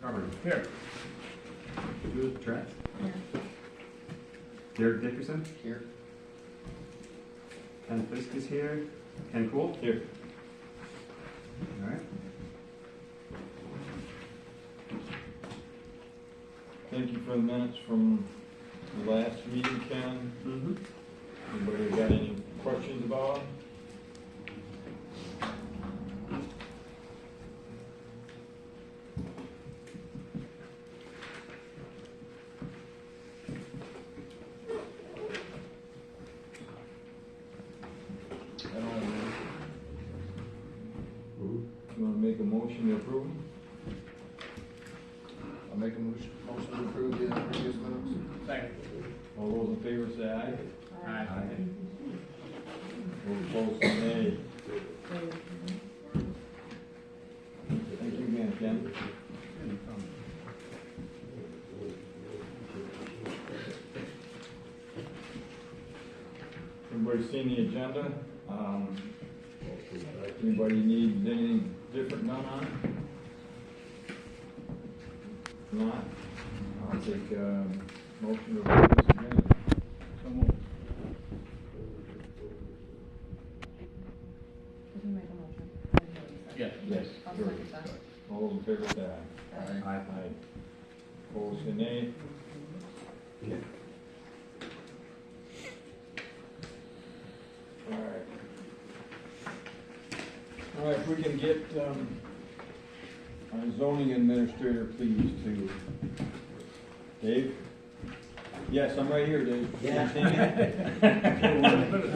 Robert. Here. Judith Trent. Here. Derek Dickerson. Here. Ken Fisk is here. Ken Cool. Here. All right. Thank you for the minutes from the last meeting, Ken. Mm-hmm. Anybody got any questions about them? I don't know. You wanna make a motion to approve them? I'll make a motion to approve the previous minutes. Second. All those in favor say aye. Aye. Those opposed say nay. Thank you again, Ken. Everybody seen the agenda? Anybody need anything different done on it? If not, I'll take a motion to approve this agenda. So moved. Did you make a motion? I didn't hear what you said. Yes. Yes. I'll sure. second that. All those in favor say aye. Aye. Aye. Opposed say nay. All right. All right, if we can get our zoning administrator, please, to Dave? Yes, I'm right here, Dave. Yeah.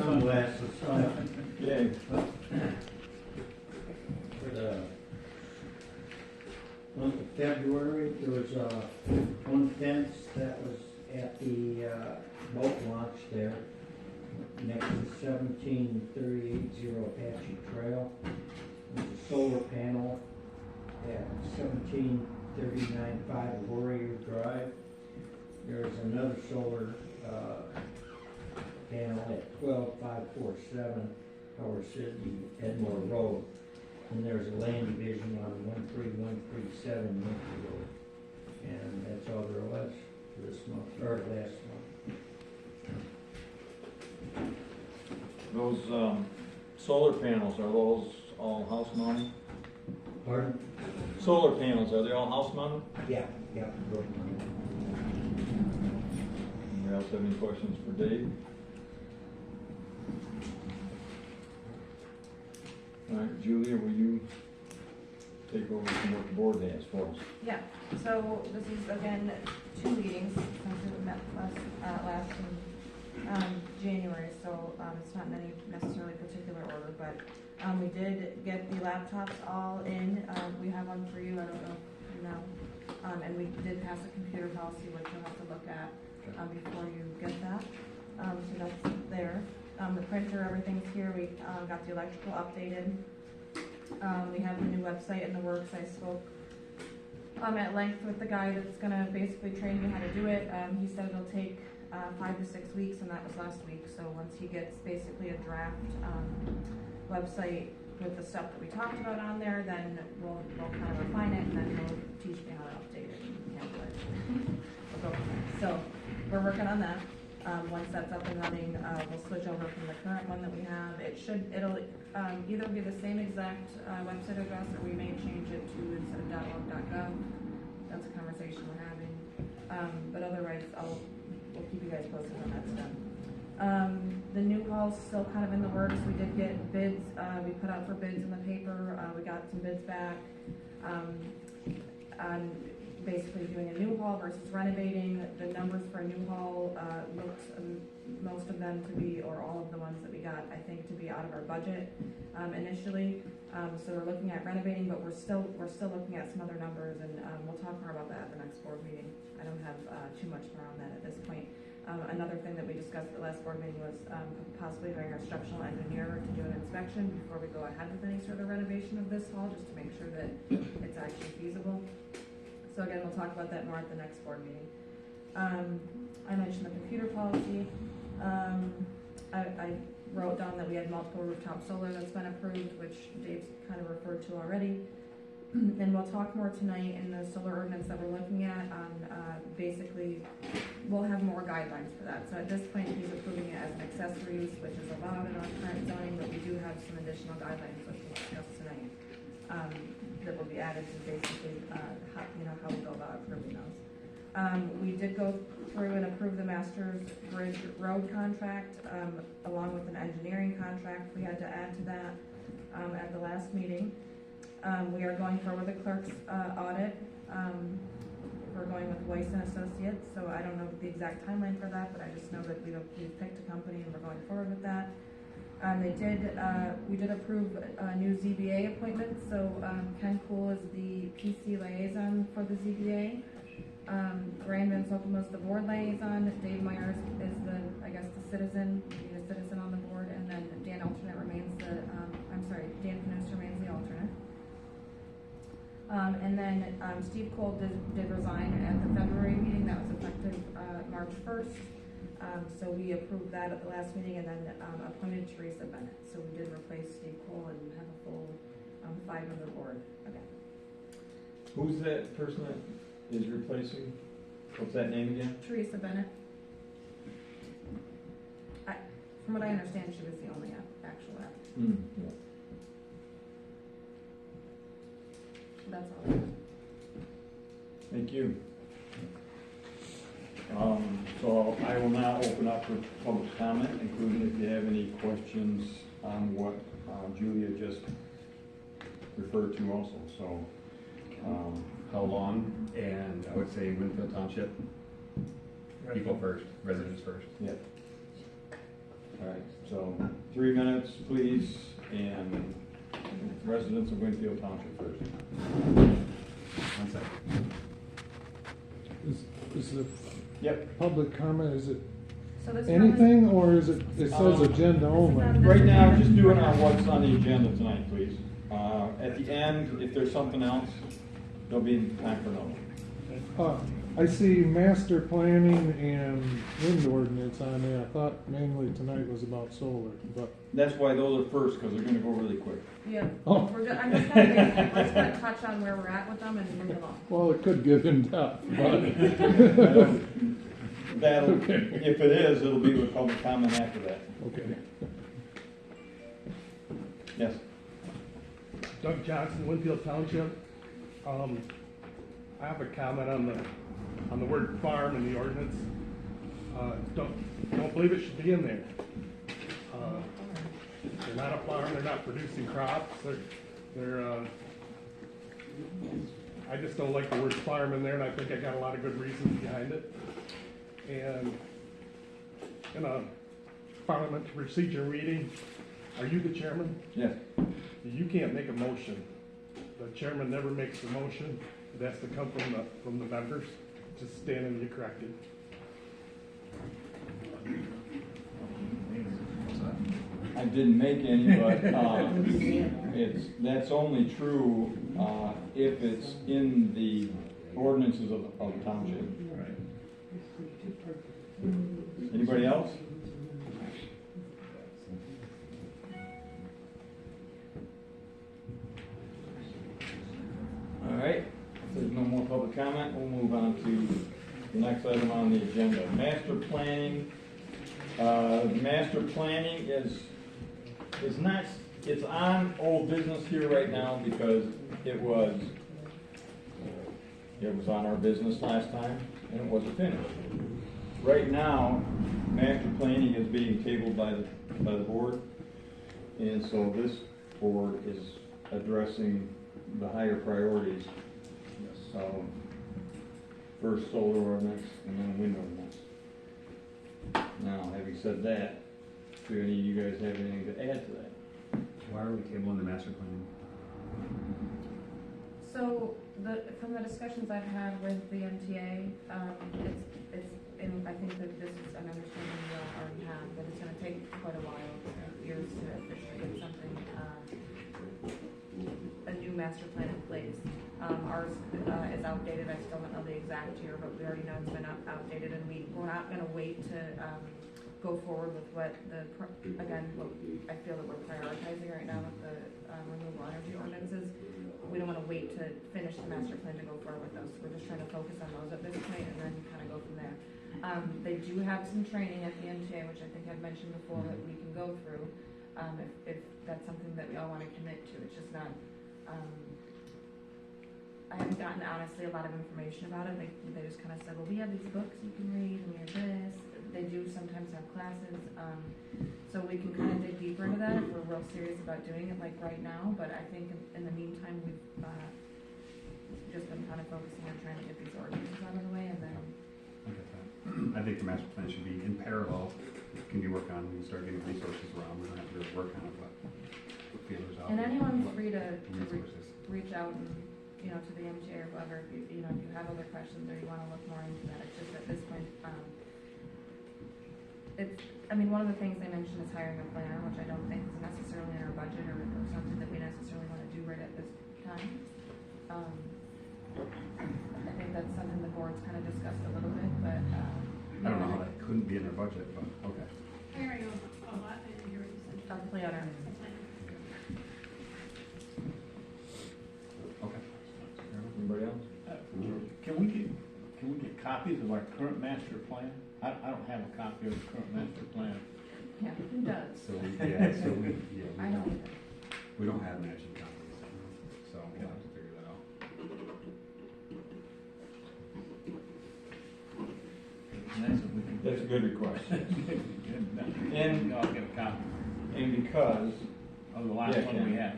Sunglasses on. Okay. For the month of February, there was one fence that was at the boat launch there, next to 17380 Apache Trail. There's a solar panel at 17395 Warrior Drive. There's another solar panel at 12547 Howard City Edmore Road. And there's a land division on 13137 Yankee Road. And that's all there was for this month, or last month. Those solar panels, are those all house mounted? Pardon? Solar panels, are they all house mounted? Yeah, yeah. Anybody else have any questions for Dave? All right, Julia, will you take over from what the board has for us? Yeah, so this is again 2 meetings since we met last in January, so it's not in any necessarily particular order, but we did get the laptops all in. We have one for you, I don't know if you know. And we did pass a computer policy, which you'll have to look at before you get that. So that's there. The printer, everything's here. We got the electrical updated. We have the new website in the works. I spoke at length with the guy that's going to basically train me how to do it. He said it'll take 5 to 6 weeks, and that was last week. So once he gets basically a draft website with the stuff that we talked about on there, then we'll kind of refine it, and then he'll teach me how to update it and handle it. We'll go from there. So we're working on that. Once that's up and running, we'll switch over from the current one that we have. It'll either be the same exact website address, or we may change it to instead of .org.gov. That's a conversation we're having. But otherwise, we'll keep you guys posted when that's done. The new hall's still kind of in the works. We did get bids. We put out for bids in the paper. We got some bids back on basically doing a new hall versus renovating. The numbers for a new hall looked most of them to be, or all of the ones that we got, I think, to be out of our budget initially. So we're looking at renovating, but we're still looking at some other numbers, and we'll talk more about that at the next board meeting. I don't have too much more on that at this point. Another thing that we discussed at the last board meeting was possibly having our structural engineer to do an inspection before we go ahead with any sort of renovation of this hall, just to make sure that it's actually feasible. So again, we'll talk about that more at the next board meeting. I mentioned the computer policy. I wrote down that we had multiple rooftop solar that's been approved, which Dave's kind of referred to already. And we'll talk more tonight in the solar ordinance that we're looking at on, basically, we'll have more guidelines for that. So at this point, he's approving it as an accessory use, which is allowed in our current zoning, but we do have some additional guidelines, which we'll discuss tonight, that will be added to basically, how we go about approving those. We did go through and approve the Masters Bridge Road contract, along with an engineering contract we had to add to that, at the last meeting. We are going forward with the clerk's, audit. We're going with Weiss and Associates, so I don't know the exact timeline for that, but I just know that we've picked a company and we're going forward with that. We did approve a new ZBA appointment, so, Ken Cool is the PC liaison for the ZBA. Rand Van Sokum is the board liaison, Dave Myers is the citizen, being a citizen on the board, and then Dan Knust remains the alternate. And then Steve Cole did resign at the February meeting, that was effective March 1st. So we approved that at the last meeting, and then appointed Teresa Bennett. So we did replace Steve Cole and have a full 5-member board again. Who's that person that is replacing? What's that name again? Teresa Bennett. From what I understand, she was the only actual applicant. Yeah. That's all. Thank you. So I will now open up for public comment, including if you have any questions on what Julia just referred to also. So, How long? And I would say Winfield Township, people first, residents first. yeah. All right, so 3 minutes, please, and residents of Winfield Township first. 1 second. Is the Yep. public comment, is it So this anything, or is it says agenda only? Right now, just doing our what's on the agenda tonight, please. At the end, if there's something else, there'll be time for another. I see master planning and wind ordinance on there. I thought mainly tonight was about solar, but, That's why those are first, because they're gonna go really quick. Yeah, Oh. I'm just gonna touch on where we're at with them and move along. well, it could get in depth, but, That'll, Okay. if it is, it'll be with public comment after that. okay. Yes. Doug Johnson, Winfield Township. I have a comment on the word farm in the ordinance. Don't believe it should be in there. They're not a farm, they're not producing crops, I just don't like the word farm in there, and I think I got a lot of good reasons behind it. And in a parliament procedure meeting, are you the chairman? Yes. You can't make a motion. The chairman never makes the motion. It has to come from the members. Just stand and be corrected. I didn't make any, but that's only true if it's in the ordinances of the township. Anybody else? All right, if there's no more public comment, we'll move on to the next item on the agenda. Master planning. Master planning is not, it's on old business here right now because it was on our business last time and it wasn't finished. Right now, master planning is being tabled by the board, and so this board is addressing the higher priorities. First solar ordinance and then wind ordinance. Now, having said that, do any of you guys have anything to add to that? Why are we tabling the master plan? So from the discussions I've had with the MTA, and I think that this is an understanding we all already have, that it's gonna take quite a while, years to officially get something, a new master plan in place. Ours is outdated, I still don't know the exact year, but we already know it's been outdated, and we're not gonna wait to go forward with what what I feel that we're prioritizing right now with the renewable energy ordinances. we don't wanna wait to finish the master plan to go forward with those. We're just trying to focus on those at this point and then kind of go from there. They do have some training at the MTA, which I think I've mentioned before, that we can go through, if that's something that we all wanna commit to. It's just not, I haven't gotten, honestly, a lot of information about it. They just kind of said, well, we have these books you can read, and we have this. They do sometimes have classes, so we can kind of dig deeper into that if we're real serious about doing it, like right now. But I think in the meantime, we've just been kind of focusing on trying to get these ordinances out of the way, and then, I get that. I think the master plan should be in parallel, can be worked on, we can start getting resources around, we don't have to really work on it, but put feelers out. and there. anyone's What free to resources. reach out and, to the MTA or whoever, if you have other questions or you wanna look more into that. It's just at this point, one of the things they mentioned is hiring a planner, which I don't think is necessarily in our budget or something that we necessarily wanna do right at this time. I think that's something the board's kind of discussed a little bit, but, I don't know how that couldn't be in our budget, but, okay. Hiring a lot, I didn't hear what you said. a planner. Okay. Anybody else? Can we get copies of our current master plan? I don't have a copy of the current master plan. Yeah, who does? So we I don't either. we don't have matching copies, so we'll have to figure that out. Nice if we can. That's a good request. And I'll get a copy And because of the last Yeah, one we Ken. had.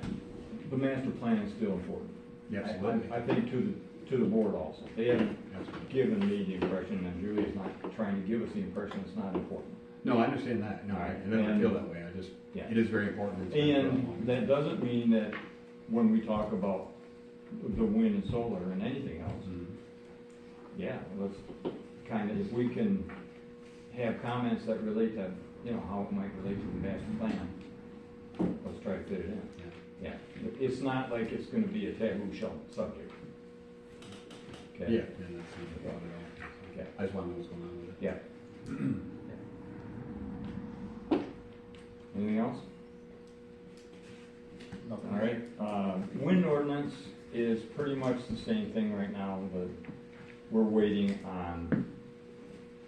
the master plan is still important. Yeah, absolutely. I think to the board also. They haven't Absolutely. given me the impression, and Julie's not trying to give us the impression it's not important. No, I understand that, no, I never feel that way, I just, Yeah. it is very important. It's very And important. that doesn't mean that when we talk about the wind and solar and anything else, Mhm. yeah, let's kind of, if we can have comments that relate to, how it might relate to the master plan, let's try to fit it in. Yeah. Yeah, it's not like it's gonna be a taboo subject. Okay? Yeah, and that's not the thought at all. Okay. I just want to know what's going on with it. Yeah. Anything else? Nothing. All right, wind ordinance is pretty much the same thing right now, but we're waiting on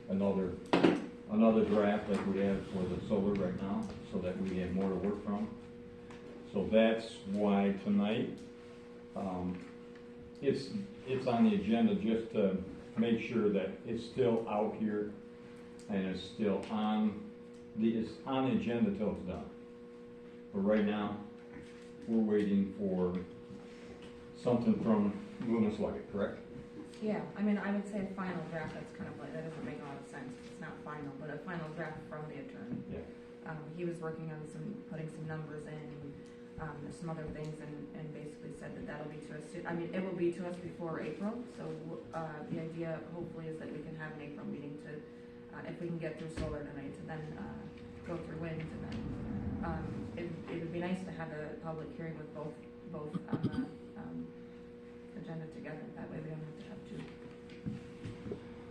another draft like we have for the solar right now, so that we have more to work from. So that's why tonight, it's on the agenda just to make sure that it's still out here and it's still it's on the agenda till it's done. But right now, we're waiting for something from Loomis Luggett, correct? Yeah, I would say a final draft, that's kind of like, that doesn't make a lot of sense, it's not final, but a final draft from the attorney. Yeah. He was working on putting some numbers in, some other things, and basically said that that'll be to us, it will be to us before April, so, the idea hopefully is that we can have an April meeting to, if we can get through solar tonight, to then, go through wind, and then, it would be nice to have a public hearing with both on the, agenda together, that way we don't have to have two.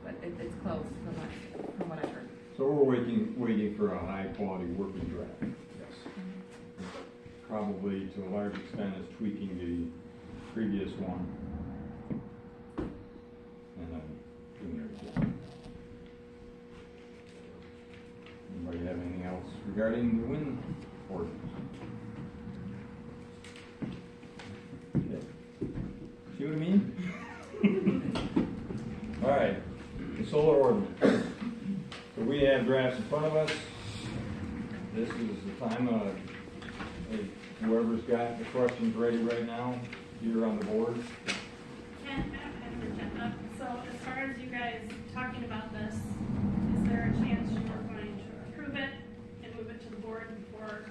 But it's close from what I've heard. So we're waiting for a high-quality working draft. Yes. Probably to a large extent is tweaking the previous one. And then doing it again. Anybody have anything else regarding the wind ordinance? Okay. See what I mean? All right, the solar ordinance. So we have drafts in front of us. This is the time, whoever's got the questions ready right now, here on the board. And I don't have an agenda, so as far as you guys talking about this, is there a chance you are going to approve it and move it to the board before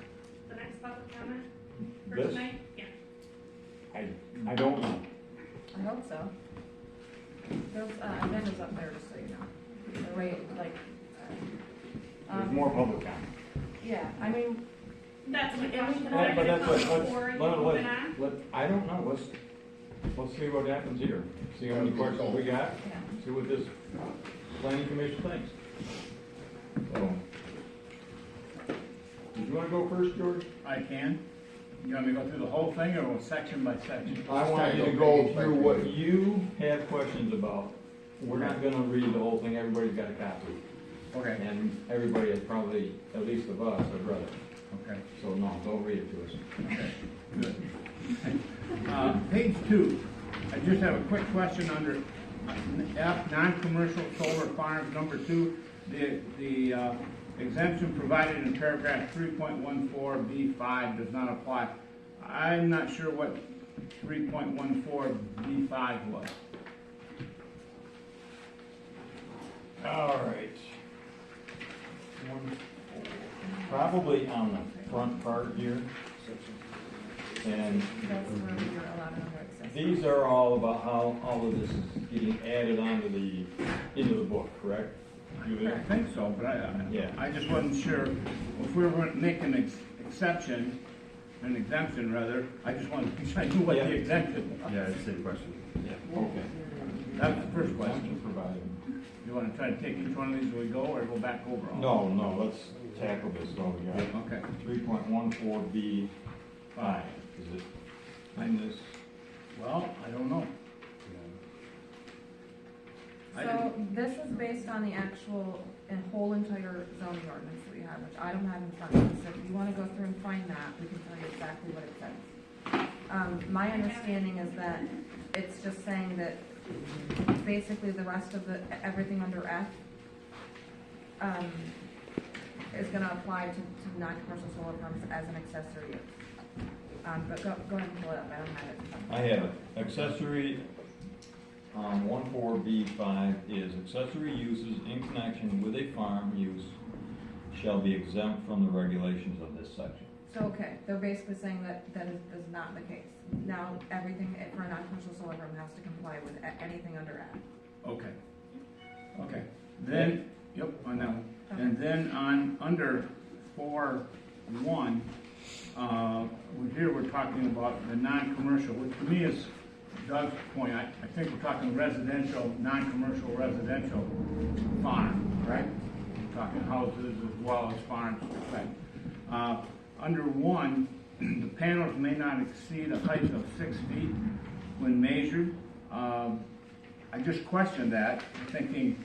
the next public comment? For This? tonight? Yeah. I don't know. I hope so. Those, agendas up there, just so you know. The way, like, There's more public comment. yeah, That's my Yeah, question. but Is But that that's gonna what, come before you move it on? I don't know, let's see what happens here. See how many questions we got, yeah. see what this planning commission thinks. So, did you wanna go first, George? I can. You want me to go through the whole thing or section by section? I want you to go through what you have questions about. We're not gonna read the whole thing, everybody's got a copy. Okay, And everybody has probably, at least of us, have read it. okay, So no, don't read it to us. okay, good. Page 2, I just have a quick question under F, non-commercial solar farms, number 2. The exemption provided in paragraph 3.14B5 does not apply. I'm not sure what 3.14B5 was. All right. Probably on the front part here. And That's where you're allowed under accessory. these are all about how all of this is getting added onto into the book, correct? I think so, but Yeah. I just wasn't sure. If we were going to make an exemption rather, I just wanted to be sure I knew what Yeah. the exemption was. Yeah, it's the same question. Yeah. Okay. That's the first question. Exemption provided. You want to try to take each one of these as we go, or go back over all? No, let's tackle this over here. Okay. 3.14B5, is it? And this, well, I don't know. I So didn't- this is based on the actual and whole entire zoning ordinance that we have, which I don't have in front of me. So if you wanna go through and find that, we can tell you exactly what it says. My understanding is that it's just saying that basically the rest of everything under F, is gonna apply to non-commercial solar farms as an accessory use. But go ahead and pull it up, I don't have it in front of me. I have it. Accessory, 14B5 is accessory uses in connection with a farm use shall be exempt from the regulations of this section. So, okay, they're basically saying that is not the case. Now, everything for a non-commercial solar farm has to comply with anything under F. Okay. Okay. Then, yep, on that one. And then under 4.1, here we're talking about the non-commercial, which to me is Doug's point. I think we're talking residential, non-commercial residential farm, right? We're talking houses as well as farms, right? Under 1, the panels may not exceed a height of 6 feet when measured. I just questioned that, thinking,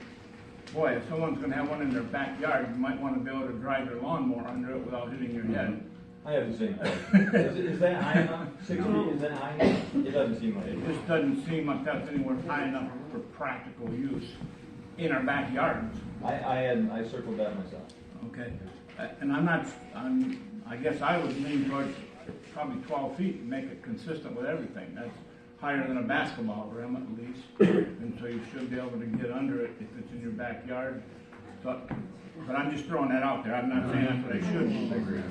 boy, if someone's gonna have one in their backyard, you might wanna be able to drive your lawnmower under it without hitting your head. I have the same question. Is that high enough? 6 feet, is that high enough? It doesn't seem like It it. just doesn't seem like that's anywhere high enough for practical use in our backyards, I circled that myself. okay? And I guess I would lean towards probably 12 feet and make it consistent with everything. That's higher than a basketball rim at least, and so you should be able to get under it if it's in your backyard. But I'm just throwing that out there. I'm not saying that's what I should do.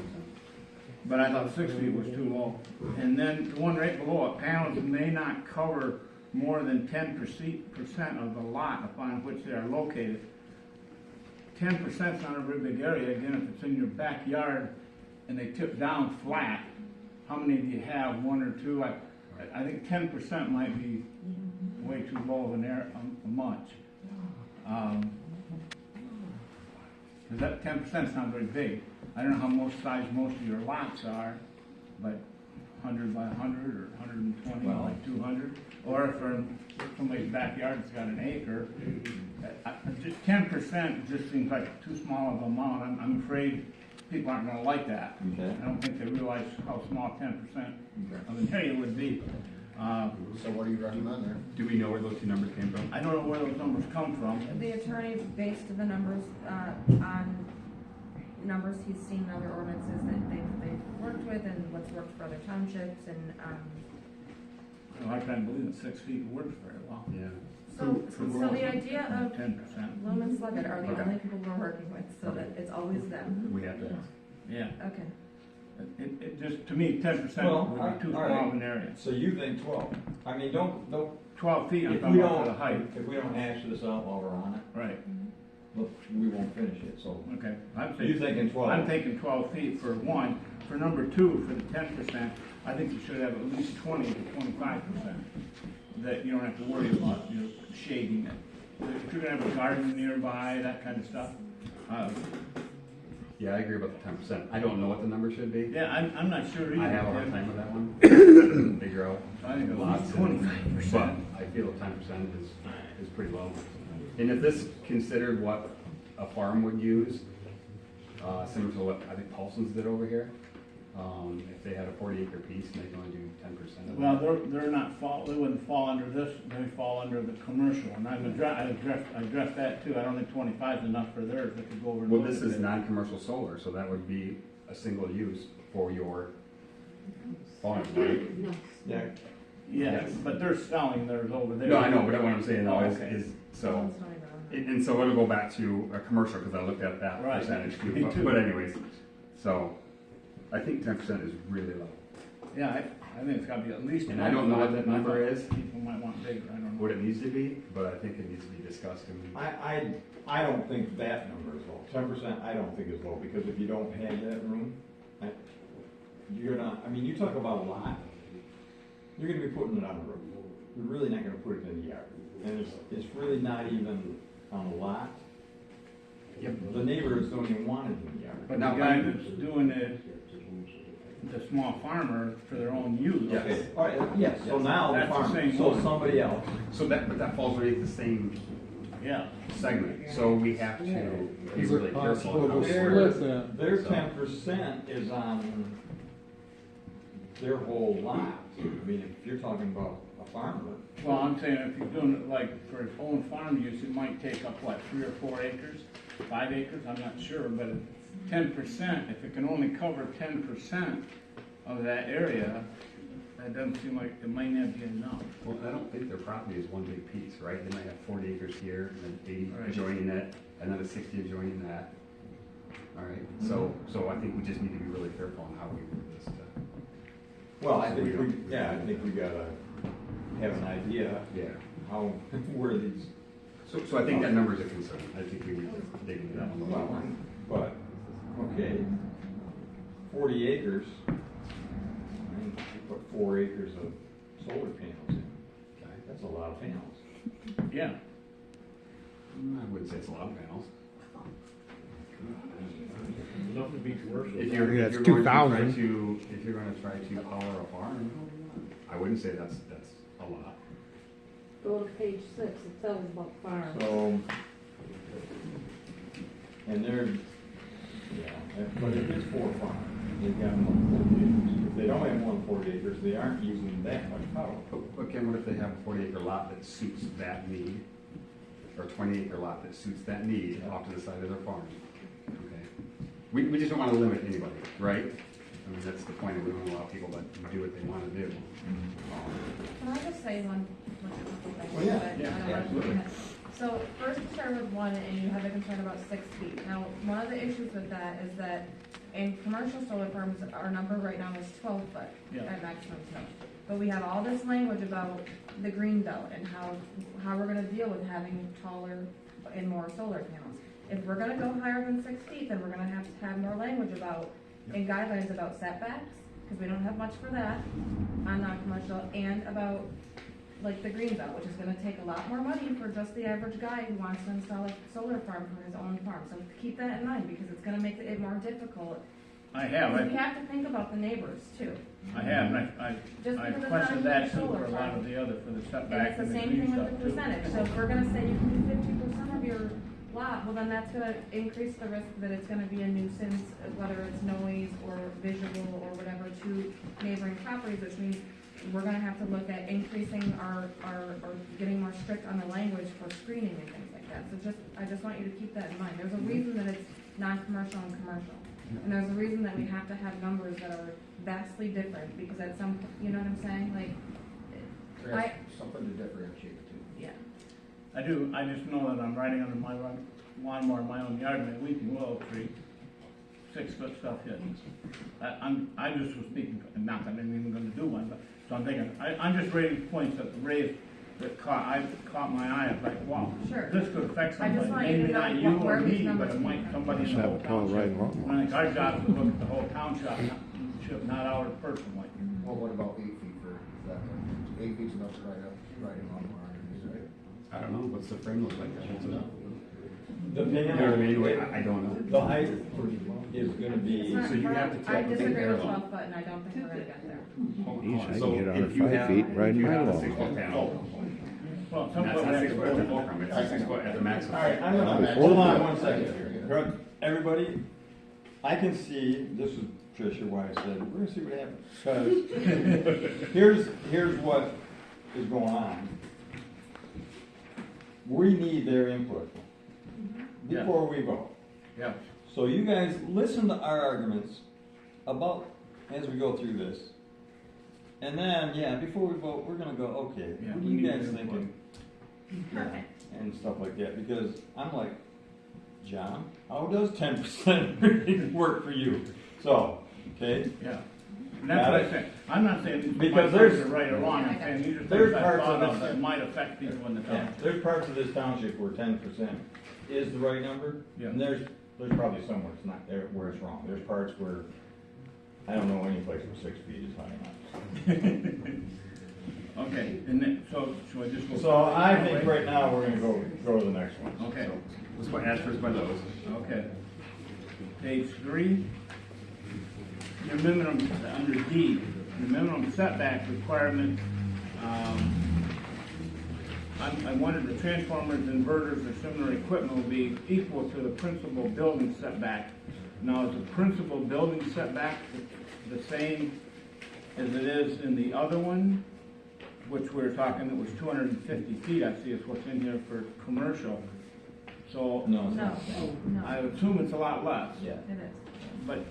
But I thought 6 feet was too low. And then the one right below it, panels may not cover more than 10% of the lot upon which they are located. 10% is not a very big area. Again, if it's in your backyard and they tip down flat, how many do you have? 1 or 2? I think 10% might be way too low of an area, much. Because that 10% is not very big. I don't know how most of your lots are, but 100 by 100 or 120 by 200. Or if somebody's backyard has got an acre, just 10% just seems like too small of an amount. I'm afraid people aren't gonna like that. Okay. I don't think they realize how small 10% of an area would be. So what do you recommend there? Do we know where those two numbers came from? I don't know where those numbers come from. The attorney based the numbers, on numbers he's seen in other ordinances that they've worked with and what's worked for other townships and, I can't believe that 6 feet works very well. Yeah. so the idea of 10%. Loom and Sluggett are the Okay. only people we're working with, so that it's always them. We have to ask. Yeah. Okay. It just, to me, 10% Well, would be too all small right. of an area. So you think 12? I mean, don't, 12 feet, I'm if we talking about for the height. if we don't hash this out while we're on it, Right, look, we won't finish it, so. okay. You thinking 12? I'm thinking 12 feet for 1. For number 2, for the 10%, I think you should have at least 20 to 25%. That you don't have to worry about, shading it. If you're gonna have a garden nearby, that kind of stuff, Yeah, I agree about the 10%. I don't know what the number should be. Yeah, I'm not sure either. I have a hard time with that one. Figure out I think at lots least and- 25%. But I feel 10% is pretty low. And if this considered what a farm would use, similar to what I think Paulson's did over here, if they had a 40-acre piece and they can only do 10% of it. Well, they're not they wouldn't fall under this, they fall under the commercial, and I addressed that too. I don't think 25 is enough for theirs, they could go over. and Well, look this at is it. non-commercial solar, so that would be a single use for your farm, right? Yeah, Yeah, Yes. but they're selling theirs over there. No, I know, but what I'm saying though Oh, okay. is, so, Well, it's not even on there. and so it'll go back to a commercial, because I looked at that Right. percentage Me too. too. But anyways, so, I think 10% is really low. Yeah, I think it's gotta be at least. And I don't know what that number is. People might want bigger, I don't know. What it needs to be, but I think it needs to be discussed and. I don't think that number is low. 10% I don't think is low, because if you don't have that room, you're not, I mean, you talk about a lot, you're gonna be putting it on the roof. You're really not gonna put it in the yard. And it's really not even on a lot. Yep. The neighbors don't even want it in the yard. But Now, the guy that's doing it, the small farmer for their own use. Yes. Okay, all right, yes, so now the That's the farm, same so one. somebody else. So but that falls underneath the same Yeah, segment, so we have to be Is really it careful. possible on how to we There- word split it. that? Their So- 10% is on their whole lot. I mean, if you're talking about a farmer, well, I'm saying if you're doing it like for his own farm use, it might take up, what, 3 or 4 acres? 5 acres, I'm not sure, but 10%, if it can only cover 10% of that area, that doesn't seem like, it might not be enough. Well, I don't think their property is one big piece, right? They might have 40 acres here, and then 80 Right. adjoining it, and then a 60 adjoining that. All right, so I think we just need to be really careful on how we word this. well, I think I think we gotta have an idea Yeah, how, where these, so I think that number is a concern. I think we need to dig into that one a little well, more. but, okay, 40 acres, and you put 4 acres of solar panels in, Okay. that's a lot of panels. Yeah, I wouldn't say it's a lot of panels. Enough to be commercial. If you're, Yeah, if it's you're going to try 2,000. to, if you're gonna try to power a farm, I wouldn't say that's a lot. Go to page 6, it tells about farms. So, and they're, yeah, but if it's 4 farms, they've got more than 40 acres. If they don't have more than 40 acres, they aren't using that much power. But Ken, what if they have a 40-acre lot that suits that need, or a 20-acre lot that suits that need off to the side of their farm? Okay, we just don't want to limit anybody, right? I mean, that's the point, we don't allow people to do what they want to do. Can I just say one thing? Well, yeah, But I yeah, don't wanna- absolutely. So first you start with 1 and you have a concern about 6 feet. Now, one of the issues with that is that in commercial solar farms, our number right now is 12 foot Yeah. at maximum snow. But we have all this language about the green belt and how we're gonna deal with having taller and more solar panels. If we're gonna go higher than 6 feet, then we're gonna have to have more language about, and guidelines about setbacks, because we don't have much for that on non-commercial, and about like the green belt, which is gonna take a lot more money for just the average guy who wants to install a solar farm for his own farm. So keep that in mind, because it's gonna make it more difficult. I have, Because we have to think about the neighbors too. I have, and I Just I because it's not a questioned that huge too solar for a lot farm. of the other, for the And setback it's and the the same green thing with stuff the too. percentage. So if we're gonna say you can do 50% of your lot, well then that's gonna increase the risk that it's gonna be a nuisance, whether it's noise or visual or whatever to neighboring properties, which means we're gonna have to look at increasing or getting more strict on the language for screening and things like that. So I just want you to keep that in mind. There's a reason that it's non-commercial and commercial. And there's a reason that we have to have numbers that are vastly different, because at some, you know what I'm saying? Like, I, Something to differentiate the two. yeah. I do, I just know that I'm riding under my lawnmower in my own yard, and a weeping willow tree, 6-foot stuff hidden. I just was speaking, not that I'm even gonna do one, but, so I'm thinking, I'm just raising points that caught my eye, it's like, wow, Sure. this could affect I just somebody, want you to maybe know not you where or these me, but numbers it might came somebody in the whole township. I think our job is to look at the whole township, not our personally. Well, what about 8 feet for that? 8 feet's enough to ride him on the line, right? I don't know, what's the frame look like? That holds it up? The You know what I mean? minimum, I don't know. the height is gonna be, It's not So you have to I check with the disagree with parallel. 12 foot, and I don't think we're gonna get there. Geez, I So can get if you 105 have- feet riding if you my have a lawn. 6-foot panel, Well, some that's people not have 6 to foot at the go. fulcrum, it's 6 foot at the maximum. all right, I'm gonna, hold on one second. Everybody, I can see, this is Tricia, why I said, we're gonna see what happens. Because here's what is going on. We need their input Yeah. before we vote. Yeah, So you guys listen to our arguments about, as we go through this. And then, yeah, before we vote, we're gonna go, okay, Yeah, what are we you need guys your thinking? Perfect. And stuff like that, because I'm like, John, how does 10% really work for you? So, okay, yeah. And that's what I said. I'm not saying my Because parts there's- are right or wrong, I'm saying these are there's things I parts thought of of this- that might affect people in the yeah, town. there's parts of this township where 10% is the right number. Yeah. And there's probably somewhere it's not there, where it's wrong. There's parts where, I don't know any place where 6 feet is high enough. Okay, and then, so, should I just go? So I think right now, we're gonna go to the next one. Okay, Let's go asterisk by those. okay. Page 3. Your minimum, under D, the minimum setback requirement, I wanted the transformers, inverters, or similar equipment will be equal to the principal building setback. Now, is the principal building setback the same as it is in the other one? Which we're talking, it was 250 feet, I see is what's in here for commercial. So, No, it's No, not. I no, assume it's a lot less, Yeah. it is. but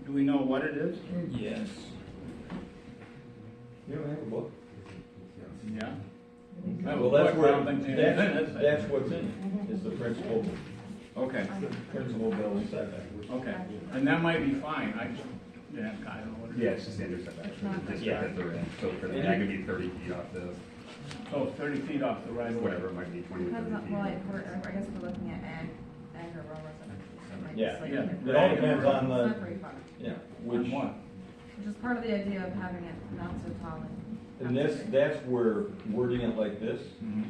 do we know what it is? Yes. You don't have a book? Yeah. Well, that's where, I don't think they have it. that's what's in it, is the principal, Okay, principal building setback. okay, and that might be fine, I just, yeah, I don't know what it is. Yeah, it's just standard setback for the district Yeah. that they're in. So for the, that could be 30 feet off the, So 30 feet off the right of way. whatever it might be, 20 or Depends 30 on, feet. well, I guess we're looking at ag or rural residential, so it might be Yeah. slightly Yeah. different. It all depends on It's the, not very far, yeah, Which which, one? which is part of the idea of having it not so tall and. and this, that's where wording it like this, Mhm.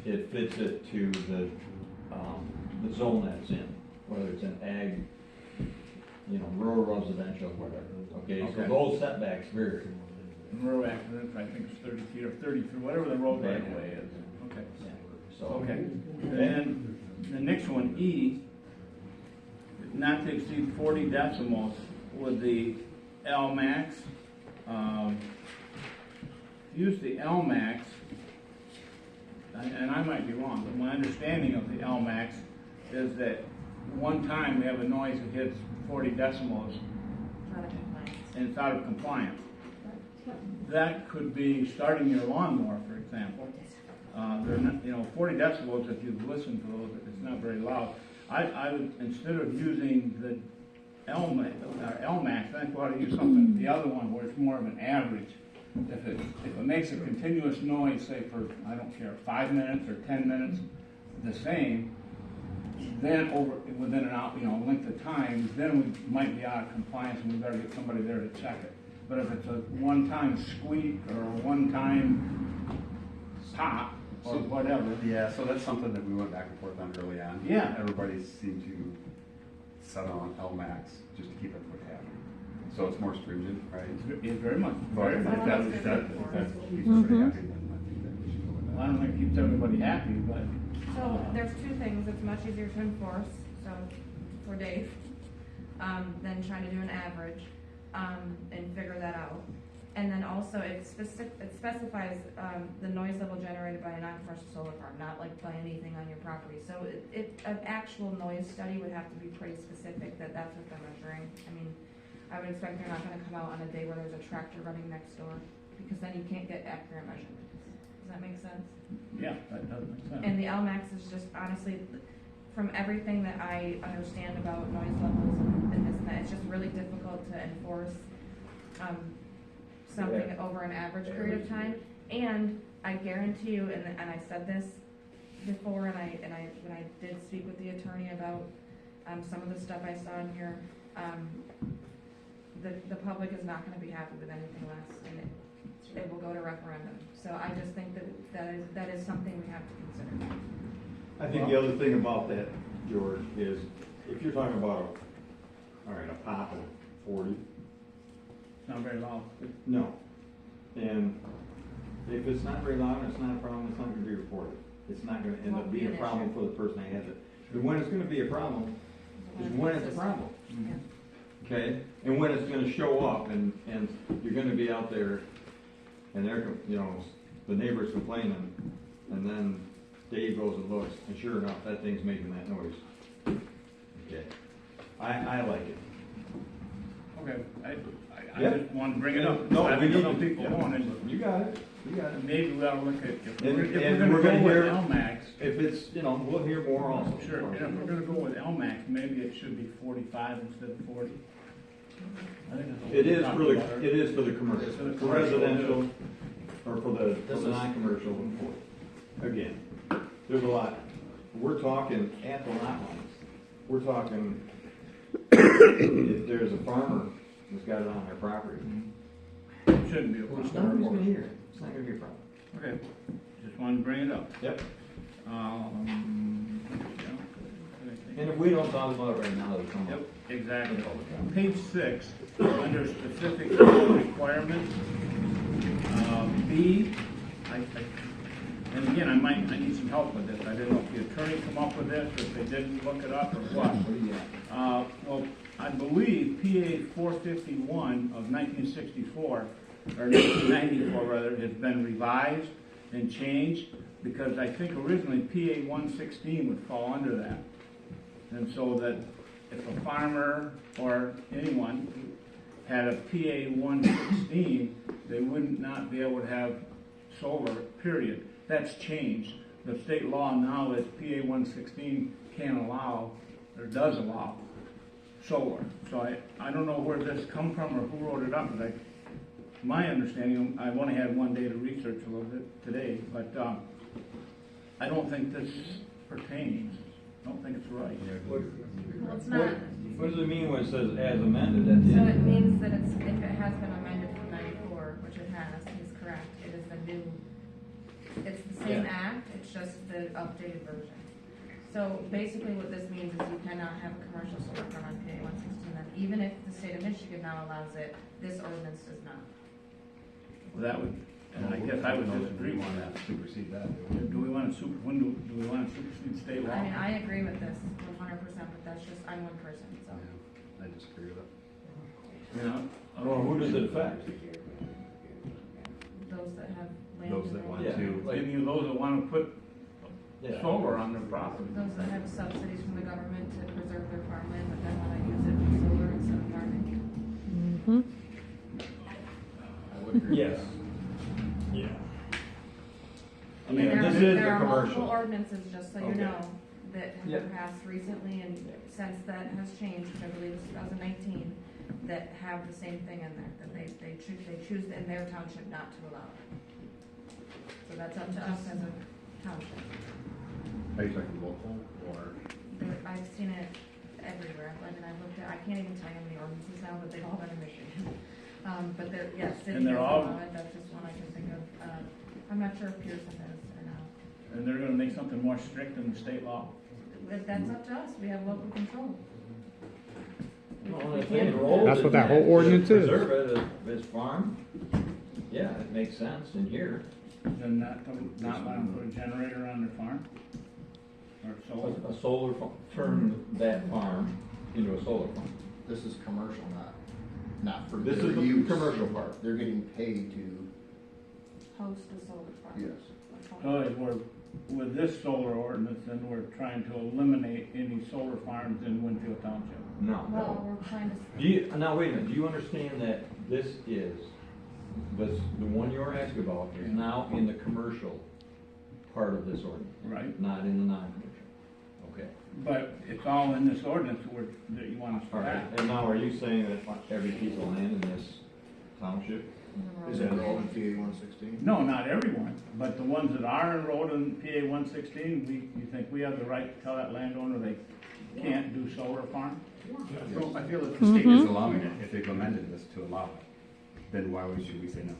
it fits it to the zone that's in, whether it's an ag, you know, rural residential, whatever, okay? So Okay. those setbacks vary. Rural accidents, I think it's 30 feet or 30 feet, whatever the road right of way is. Okay. So, Okay, and then the next one, E, not to exceed 40 decimals with the L max. Use the L max, and I might be wrong, but my understanding of the L max is that one time we have a noise that hits 40 decimals Not a compliance. and it's out of compliance. That could be starting your lawnmower, for example. They're not, 40 decibels, if you've listened to those, it's not very loud. I would, instead of using the LMAX, I think we ought to use something, the other one, where it's more of an average. If it makes a continuous noise, say for, I don't care, 5 minutes or 10 minutes, the same, then within an length of time, then we might be out of compliance and we better get somebody there to check it. But if it's a one-time squeak or a one-time pop or whatever, Yeah, so that's something that we went back and forth on early on. Yeah. Everybody seemed to settle on LMAX just to keep everybody happy. So it's more stringent, right? it's very much, But very if much. that keeps everybody happy, then I think that we should go with I that. don't think it keeps everybody happy, but So there's two things, it's much easier to enforce, so for Dave, than trying to do an average, and figure that out. And then also it specifies, the noise level generated by a non-commercial solar farm, not like by anything on your property. So an actual noise study would have to be pretty specific that that's what they're measuring. I mean, I would expect they're not gonna come out on a day where there's a tractor running next door, because then you can't get accurate measurements. Does that make sense? yeah, that does make sense. And the LMAX is just honestly, from everything that I understand about noise levels and this and that, it's just really difficult to enforce something over an average period of time. And I guarantee you, and I said this before, and when I did speak with the attorney about some of the stuff I saw in here, the public is not going to be happy with anything less, and it will go to referendum. So I just think that is something we have to consider. I think the other thing about that, George, is if you're talking about a pop of 40, It's not very loud. no. And if it's not very loud, it's not a problem, it's not gonna be reported. It's not gonna end Won't up be being a an problem issue. for the person that has it. But when it's gonna be a problem is when it's a problem, Yeah. okay? And when it's gonna show up and you're gonna be out there and they're, the neighbor's complaining, and then Dave goes and looks, and sure enough, that thing's making that noise. Okay, I like it. Okay, I Yeah. just want to bring it up. No, I we think need some to- people yeah. want it. You got it, you got it. Maybe we ought to look at, if And- we're and gonna we're go gonna with hear- LMAX, If it's, we'll hear more also. sure, and if we're gonna go with LMAX, maybe it should be 45 instead of 40. I think that's what It we is talked for about. it is for the commercial, It's for the for commercial. residential, or for the This is- non-commercial. Again, there's a lot, we're talking at the lot lines, we're talking, if there's a farmer that's got it on their property, It shouldn't be a nobody's problem. gonna hear it, it's not gonna be a problem. Okay, just wanted to bring it up. Yep. Yeah. And if we don't talk about it right now, it'll come up. Yep, exactly. Page 6, under specific requirements, B, and again, I need some help with this. I didn't know if the attorney come up with this, or if they didn't look it up, or what. What do you got? Well, I believe PA 451 of 1964, or 1994 rather, has been revised and changed, because I think originally PA 116 would fall under that. And so that if a farmer or anyone had a PA 116, they would not be able to have solar, period. That's changed. The state law now is PA 116 can allow, or does allow, solar. So I don't know where this come from or who wrote it up, but my understanding, I've only had one day to research a little bit today, but I don't think this pertains. I don't think it's right. Well, it's not, What does it mean when it says as amended at the so end? it means that if it has been amended from 94, which it has, he's correct, it is the new, it's the same act, it's just the updated version. So basically what this means is you cannot have a commercial solar farm on PA 116, then even if the state of Michigan now allows it, this ordinance does not. Well, that would, and I guess I would disagree with that. Supersede that. Do we want to when do we want to supersede state law? I mean, I agree with this 100%, but that's just, I'm one person, so. I disagree with it. You know? Well, who does it affect? Those that have land. Those in that their- want Yeah. to. Like, you know, those that want to put Yeah. solar on their property. Those that have subsidies from the government to preserve their farmland, but then want to use it for solar instead of farming. I would agree with Yes. that. Yeah. I mean, Yeah, this is There the are multiple commercial. ordinances, just so you Okay. know, that have Yep. been passed recently, and since that has changed, which I believe is 2019, that have the same thing in there, that they choose in their township not to allow it. So that's up to us as a township. Are you talking local or? I've seen it everywhere, I mean, I looked at, I can't even tell you how many ordinances now, but they've all been in Michigan. But they're, yes, city And does they're all- allow it, that's just one I can think of. I'm not sure if Pearson is or not. And they're gonna make something more strict than the state law. But that's up to us, we have local control. Well, We if can't- they enroll That's in what that whole ordinance is. Preserve it as farm, yeah, it makes sense in here. Then not let them put a generator on their farm? Or solar? A solar, turn that farm into a solar farm. This is commercial, not for This their is the use. commercial part. They're getting paid to, Host a solar farm. yes. So with this solar ordinance, then we're trying to eliminate any solar farms in Winfield Township. No. Well, we're trying to, Do you, now wait a minute, do you understand that this is, the one you're asking about is now in the commercial part of this ordinance, Right. not in the non-commercial? Okay. But it's all in this ordinance that you want us to All right, pass. and now are you saying that every piece of land in this township? Is it enrolled in PA 116? No, not everyone, but the ones that are enrolled in PA 116, you think we have the right to tell that landowner they can't do solar farm? Well, I feel if the state is allowing it, if they've amended this to allow it, then why should we say no?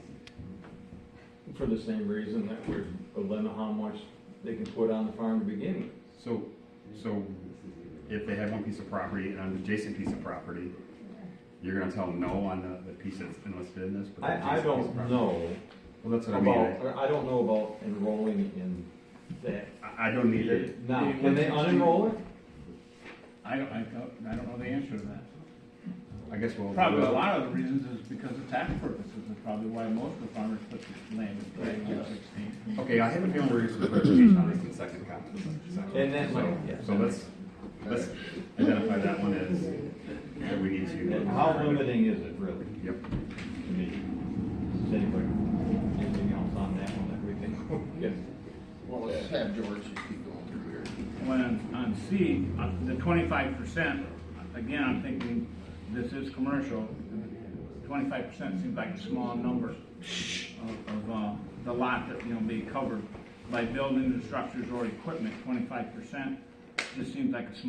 For the same reason that we're limit how much they can put on the farm to begin with. So if they have one piece of property and an adjacent piece of property, you're gonna tell them no on the piece that's been listed in this? but the I adjacent piece of don't property- know Well, that's what I mean. about, I don't know about enrolling in that. I don't need it. Now, can they unenroll it? I don't know the answer to that. I guess we'll. Probably a lot of the reasons is because of tax purposes, is probably why most of the farmers put the land in 116. Okay, I have a feeling we're going to some clarification on this in the second comment. And that might, yeah. So let's identify that one as, that we need to. And how limiting is it really? Yep. To me. Does anybody, anything else on that one that we think? Yes. Well, let's have George just keep going through here. When on C, the 25%, again, I'm thinking this is commercial. 25% seems like a small number of the lot that, be covered by buildings, structures, or equipment. 25% just seems like too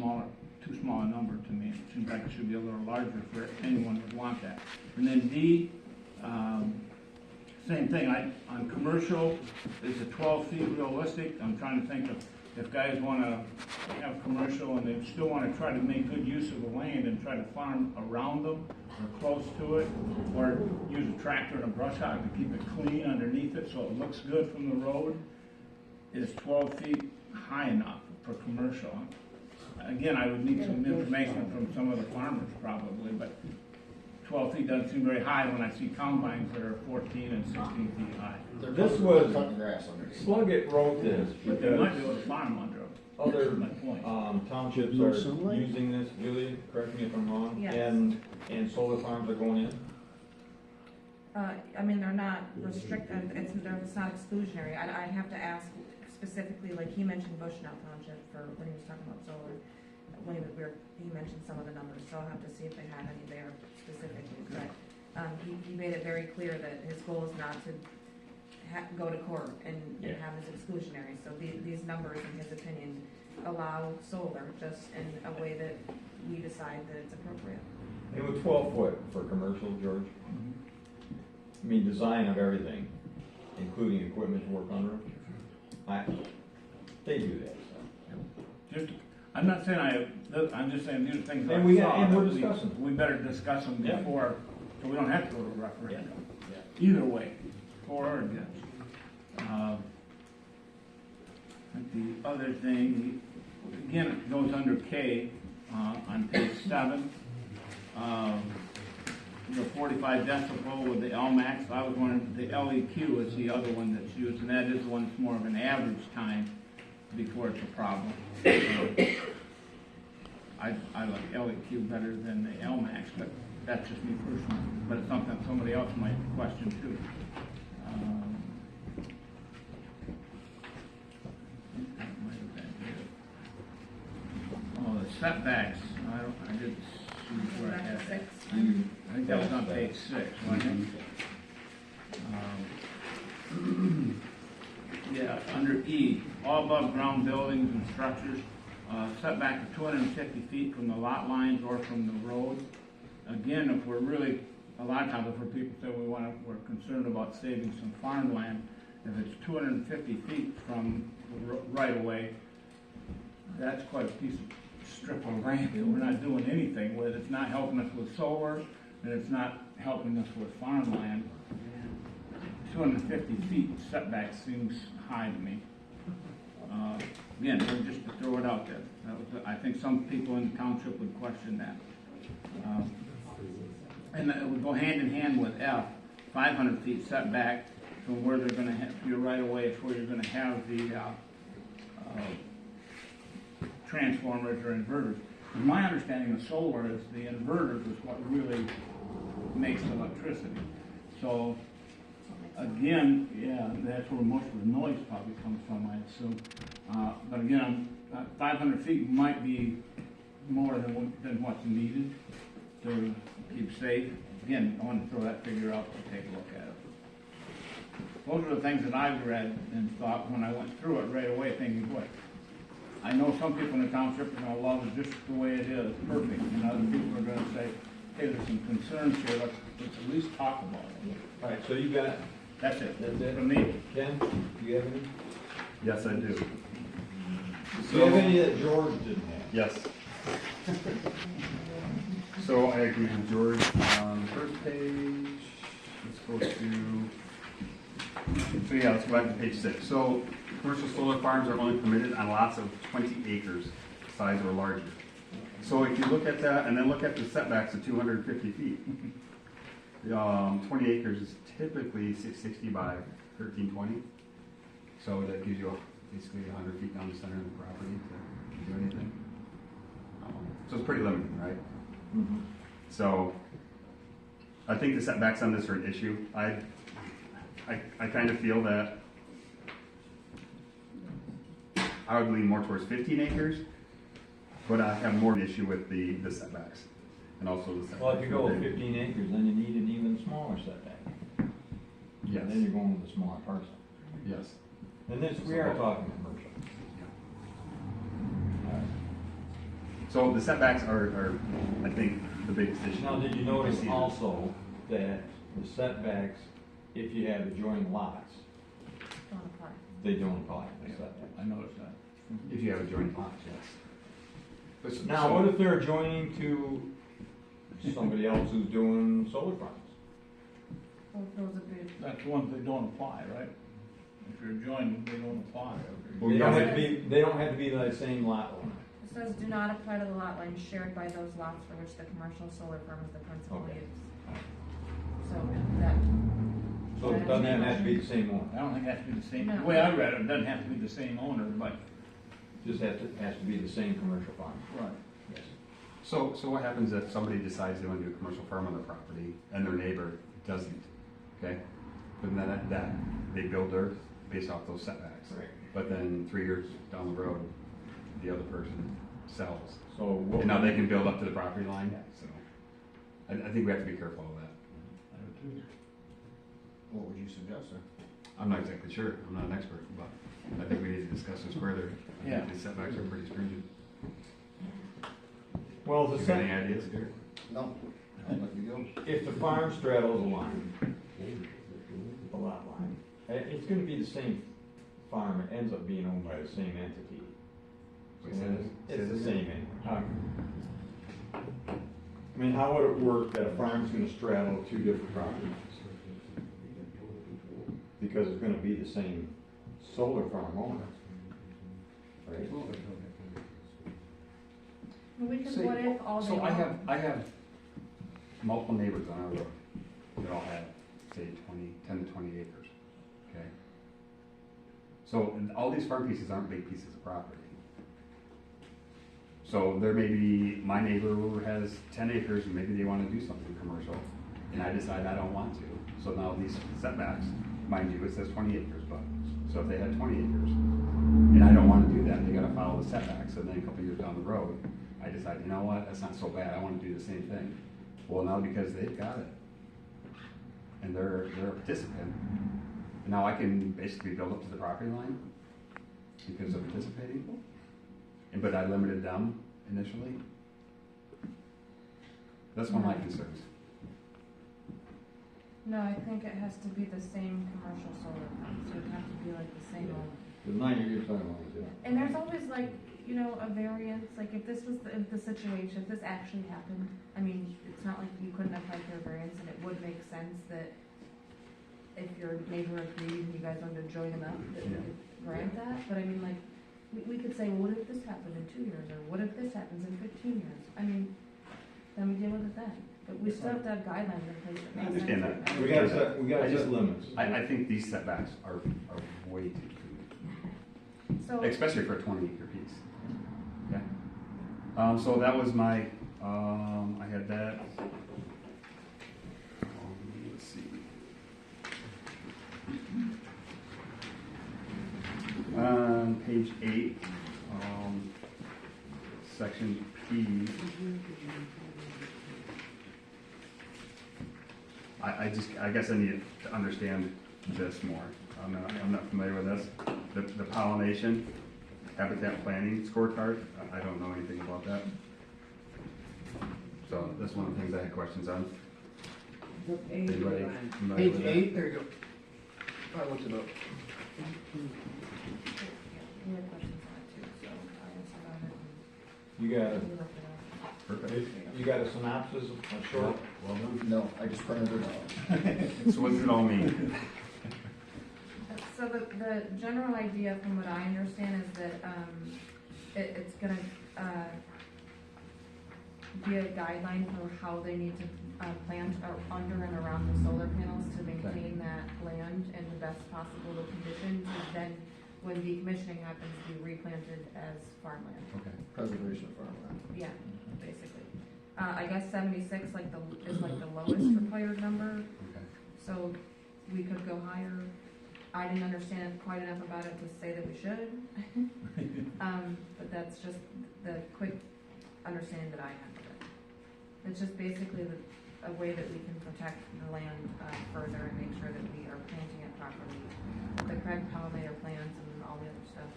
small a number to me. It seems like it should be a little larger for anyone would want that. And then D, same thing. On commercial, is the 12 feet realistic? I'm trying to think of if guys want to have commercial and they still want to try to make good use of the land and try to farm around them or close to it, or use a tractor and a brush hog to keep it clean underneath it so it looks good from the road, is 12 feet high enough for commercial? Again, I would need some information from some of the farmers probably, but 12 feet doesn't seem very high when I see combines that are 14 and 16 feet high. This was, Cutting grass underneath. Sluggett wrote this But they might be because able to farm under them. other That's my point. townships No are sunlight? using this, Julie, correct me if I'm wrong? Yes. And solar farms are going in? I mean, they're not restricted, it's not exclusionary. I have to ask specifically, like he mentioned Bushnell Township for, when he was talking about solar, when he mentioned some of the numbers, so I'll have to see if they have any there specifically. But, he made it very clear that his goal is not to go to court and have this exclusionary. So these numbers, in his opinion, allow solar just in a way that we decide that it's appropriate. And with 12 foot for commercial, George? I mean, design of everything, including equipment to work under them. They do that, so. I'm not saying I'm just saying these are things I And we- saw and we're that discussing. we better discuss them Yeah. before, so we don't have to go to a referendum. Yeah. Either way, for or against. The other thing, again, it goes under K, on page 7. The 45 decibel with the LMAX, I was wondering, the LEQ is the other one that's used, and that is the one that's more of an average time before it's a problem. I like LEQ better than the LMAX, but that's just me personally, but it's something somebody else might question too. That might have been it. Oh, the setbacks, I didn't see where I had that. I think that was on page 6, wasn't it? Yeah, under E, all above ground buildings and structures, setback of 250 feet from the lot lines or from the road. Again, if we're really, a lot of times if people say we're concerned about saving some farmland, if it's 250 feet from the right of way, that's quite a piece of strip of land that we're not doing anything with. It's not helping us with solar, and it's not helping us with farmland. 250 feet setback seems high to me. Again, just to throw it out there. I think some people in the township would question that. And it would go hand in hand with F, 500 feet setback from where they're going to have your right of way. It's where you're going to have the transformers or inverters. My understanding of solar is the inverters is what really makes electricity. So again, yeah, that's where most of the noise probably comes from, I assume. But again, 500 feet might be more than what's needed to keep safe. Again, I want to throw that figure out and take a look at it. Those are the things that I've read and thought when I went through it right away, thinking, boy, I know some people in the township are going to love it just the way it is, perfect, and other people are going to say, hey, there's some concerns here, let's at least talk about it. All right, so you got, That's it, That's it. from me. Ken, do you have any? Yes, I do. Do you have any that George didn't have? Yes. So I agree with George on the first page. Let's go to, so yeah, let's go back to page 6. So commercial solar farms are only permitted on lots of 20 acres, size or larger. So if you look at that and then look at the setbacks of 250 feet, 20 acres is typically 660 by 1320. So that gives you basically 100 feet down the center of the property to do anything. So it's pretty limited, right? Mm-hmm. So I think the setbacks on this are an issue. I kind of feel that I would lean more towards 15 acres, but I have more of an issue with the setbacks and also the setbacks. Well, if you go with 15 acres, then you need an even smaller setback. Yes, And then you're going with a smaller parcel. yes. And this, we are talking commercial. So the setbacks are, I think, the biggest issue. Now, did you notice I see also that the setbacks, if you have adjoining lots, Don't apply. they don't apply to the setback? I noticed that. If you have adjoining lots, yes. But Now, so- what if they're adjoining to somebody else who's doing solar farms? Well, those would be, That's the ones that don't apply, right? If you're joining, they don't apply. They don't have to be, they don't have to be the same lot owner. it says do not apply to the lot line shared by those lots for which the commercial solar farm is the principal Okay. use. So that, So it doesn't have to be the same owner, I don't think it has to be the same, No. the way I read it, it doesn't have to be the same owner, but. just has to be the same commercial farm. Right. Yes. So what happens if somebody decides they want to do a commercial farm on their property and their neighbor doesn't? Okay? But then that they build theirs based off those setbacks. Right. But then 3 years down the road, the other person sells. So what? And now they can build up to the property line, so. I think we have to be careful of that. What would you suggest, sir? I'm not exactly sure, I'm not an expert, but I think we need to discuss this further. I Yeah. think the setbacks are pretty stringent. Well, the You got any set, ideas, Gary? No, I'll let you go. if the farm straddles a line, a lot line, it's gonna be the same farm, it ends up being owned by the same entity. Wait, say this- It's say the this same again. I mean, how would it work that a farm's gonna straddle two different properties? Because it's gonna be the same solar farm owner. Right? we can, Say- what if all they So I want? have multiple neighbors on our road that all have, say, 10 to 20 acres, okay? So, and all these farm pieces aren't big pieces of property. So there may be, my neighbor has 10 acres and maybe they wanna do something commercial, and I decide I don't want to. So now these setbacks, mind you, it says 20 acres, but, so if they had 20 acres, and I don't wanna do that, they gotta follow the setbacks, and then a couple years down the road, I decide, you know what, that's not so bad, I wanna do the same thing. Well, now because they've got it, and they're a participant, now I can basically build up to the property line because they're participating, but I limited them initially. That's one of my concerns. No, I think it has to be the same commercial solar farm, so it has to be like the same owner. The 9 years talking about is, yeah. And there's always like, you know, a variance, like if this was the situation, if this actually happened, I mean, it's not like you couldn't apply for a variance, and it would make sense that if your neighbor agreed and you guys wanted to join enough, that we could grant that, but I mean, like, we could say, well, what if this happened in 2 years, or what if this happens in 15 years? I mean, then we deal with it then, but we still have to have guidelines in place that I make sense. understand for that. We everyone. gotta I just- set limits. I think these setbacks are way too So, especially for a 20-acre piece. Okay. So that was my, I had that. Let's see. On page 8, section P. I guess I need to understand this more. I'm not familiar with this. The pollination, habitat planning scorecard, I don't know anything about that. So that's one of the things I had questions on. Anybody familiar Page with that? 8, there you go. I looked it up. we had questions on it too, so. You got We a, looked it up. Perfect. you got a synopsis, a short? Well done. No, I just printed it out. So what does it all mean? So the general idea, from what I understand, is that, it's gonna, be a guideline for how they need to, plant under and around the solar panels to maintain that land in the best possible conditions, and then when decommissioning happens, be replanted as farmland. Okay. Preservation of farmland. Yeah, basically. I guess 76 is like the lowest required number, Okay. so we could go higher. I didn't understand quite enough about it to say that we should. But that's just the quick understanding that I have of it. It's just basically a way that we can protect the land further and make sure that we are planting it properly. The correct pollinator plants and all the other stuff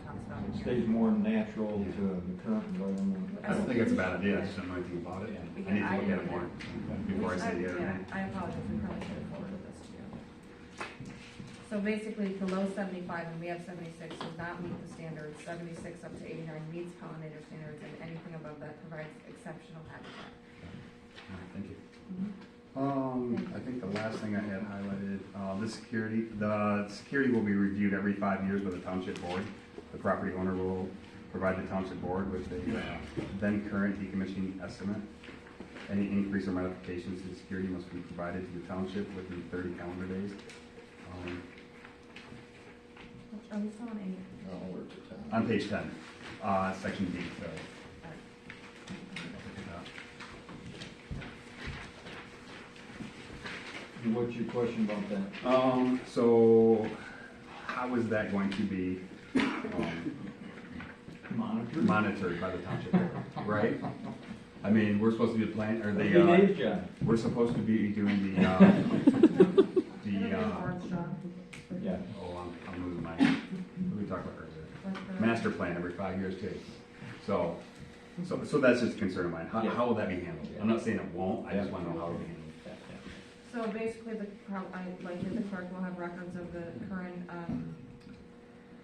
talks about. It stays more natural to the current environment. I don't think it's a bad idea, I just don't know anything about it. I need to look at it more before I say the other thing. I apologize, we probably should have forwarded this to you. So basically, below 75, and we have 76, does not meet the standards. 76 up to 89 meets pollinator standards, and anything above that provides exceptional habitat. All right, thank you. I think the last thing I had highlighted, the security will be reviewed every 5 years with a township board. The property owner will provide the township board with a then current decommissioning estimate. Any increase or modifications to security must be provided to the township within 30 calendar days. Are we still on 8? No, we're to 10. On page 10, section D, so. What's your question about that? So how is that going to be monitored by the township board, right? I mean, we're supposed to be playing, or Be the, nice, John. we're supposed to be doing the, Yeah. oh, I'm losing my, what did we talk about earlier? Master plan every 5 years too. So that's just a concern of mine. Yeah. How will that be handled? I'm not saying it won't, I just want to know how it will be handled. So basically, likely the clerk will have records of the current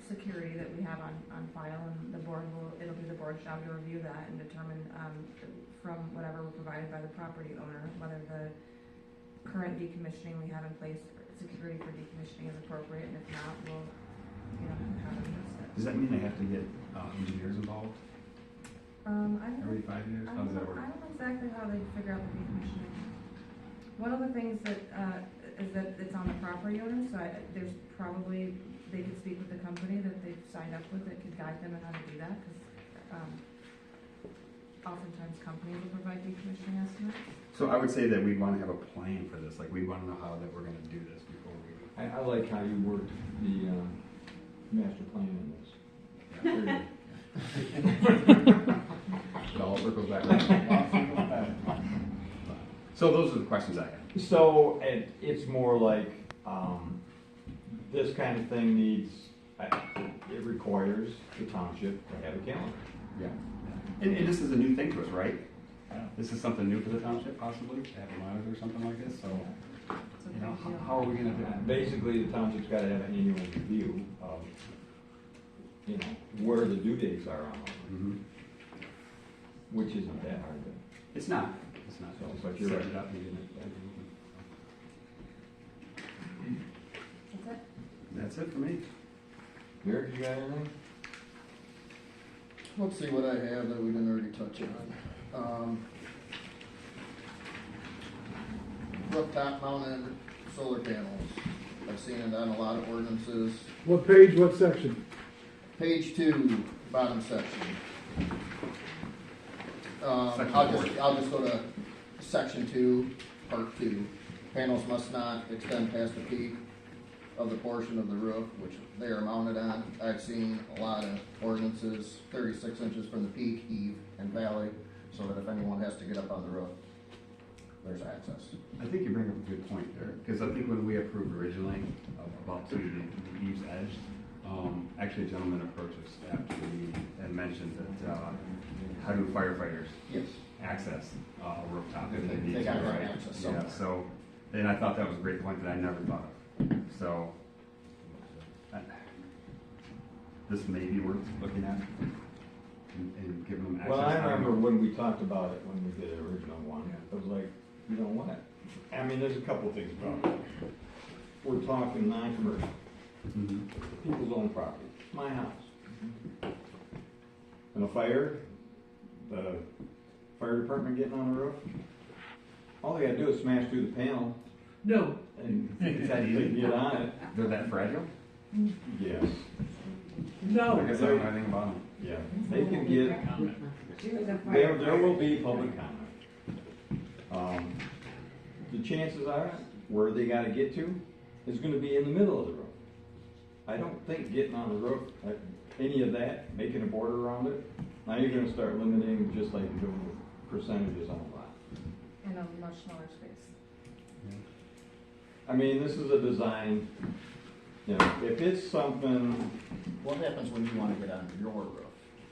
security that we have on file, and the board it'll be the board's job to review that and determine from whatever provided by the property owner, whether the current decommissioning we have in place, security for decommissioning is appropriate, and if not, we'll, have them adjust it. Does that mean they have to get engineers involved I don't every 5 years? I How does don't that know, work? I don't know exactly how they figure out the decommissioning. One of the things that, is that it's on the property owner, so there's probably, they could speak with the company that they've signed up with that could guide them on how to do that, because, oftentimes companies will provide decommissioning estimates. So I would say that we want to have a plan for this, like we want to know how that we're going to do this before we. I like how you worked the master plan in this. It all circles back around. So those are the questions I have. So it's more like this kind of thing needs, it requires the township to have a calendar. Yeah. And this is a new thing to us, right? This is something new for the township possibly, to have a monitor or something like this, so, It's a big deal. how are we gonna do it? Basically, the township's gotta have an annual review of, where the due dates are on them, Mhm. which isn't that hard to. It's not, So, Just but you're set right. it up and get it. That's it? That's it for me. Derek, you got anything? Let's see what I have that we didn't already touch on. Rooftop mounted solar panels. I've seen it on a lot of ordinances. What page, what section? Page 2, bottom section. Section I'll just go to section 2, part 2. Panels must not extend past the peak of the portion of the roof which they are mounted on. I've seen a lot of ordinances 36 inches from the peak, eave, and valley, so that if anyone has to get up on the roof, there's access. I think you bring up a good point there, because I think when we approved originally about to the eaves edge, actually a gentleman approached us after the meeting and mentioned that, how do firefighters Yes. access a rooftop They- if they need they to, gotta have right? access Yeah, somewhere. so, and I thought that was a great point that I never thought of. So, this may be worth looking at and giving them Well, I access remember time. when we talked about it, when we did the original one, it was like, you know what? I mean, there's a couple things about it. We're talking non-commercial, Mhm. people's own property, my house. And a fire, the fire department getting on the roof, all they gotta do is smash through the panel No. and Is that they easy? get on it. They're that fragile? Yes, No. I guess I don't know anything about them. yeah, they can get, there will be public comment. The chances are, where they gotta get to is gonna be in the middle of the roof. I don't think getting on the roof, any of that, making a border around it, now you're gonna start limiting, just like you're doing with percentages on a lot. In a much smaller space. I mean, this is a design, you know, if it's something, What happens when you wanna get on your roof?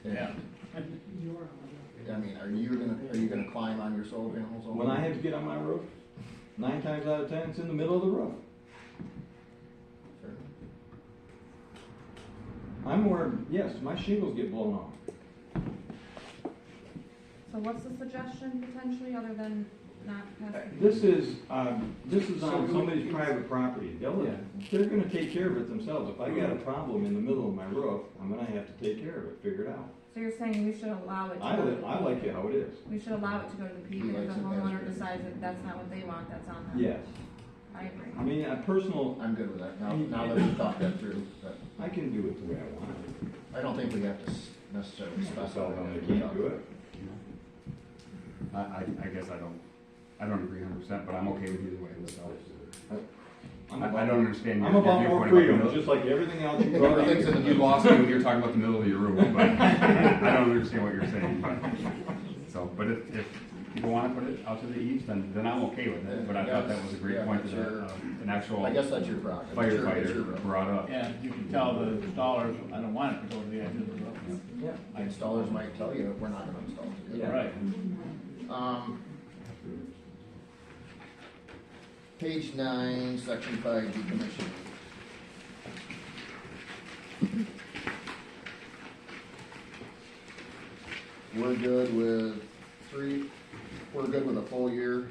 Yeah. I mean, are you gonna climb on your solar panels? when I have to get on my roof, 9 times out of 10, it's in the middle of the roof. Fair. I'm worried, yes, my shingles get blown off. So what's the suggestion potentially, other than not passing? This is on somebody's private property. Yeah. They're gonna take care of it themselves. If I got a problem in the middle of my roof, I'm gonna have to take care of it, figure it out. So you're saying we should allow it to I go li- I like it how it is. we should allow it to go to the peak, and if the homeowner decides that that's not what they want, that's on them? Yes. I agree. I mean, a personal, I'm good with that, now that we've thought that through, but I can do it the way I want it. I don't think we have to necessarily That's specify. all them that. that can't do it. I guess I don't agree 100%, but I'm okay with either way. So. I don't understand. I'm about your more point freedom, the just like everything else you One brought of the things up. that you lost me when you're talking about the middle of your room, but I don't understand what you're saying. But if people want to put it out to the east, then I'm okay with it. But I thought that was a great Yeah, point that's that your- an actual I guess that's your prerogative. It's your firefighter roof. brought up. Yeah, you can tell the installers, I don't want it to go to the edge of the roof. Yeah. Installers might tell you, we're not gonna install it. Yeah. Right. Page 9, section 5, decommissioning. We're good with we're good with a full year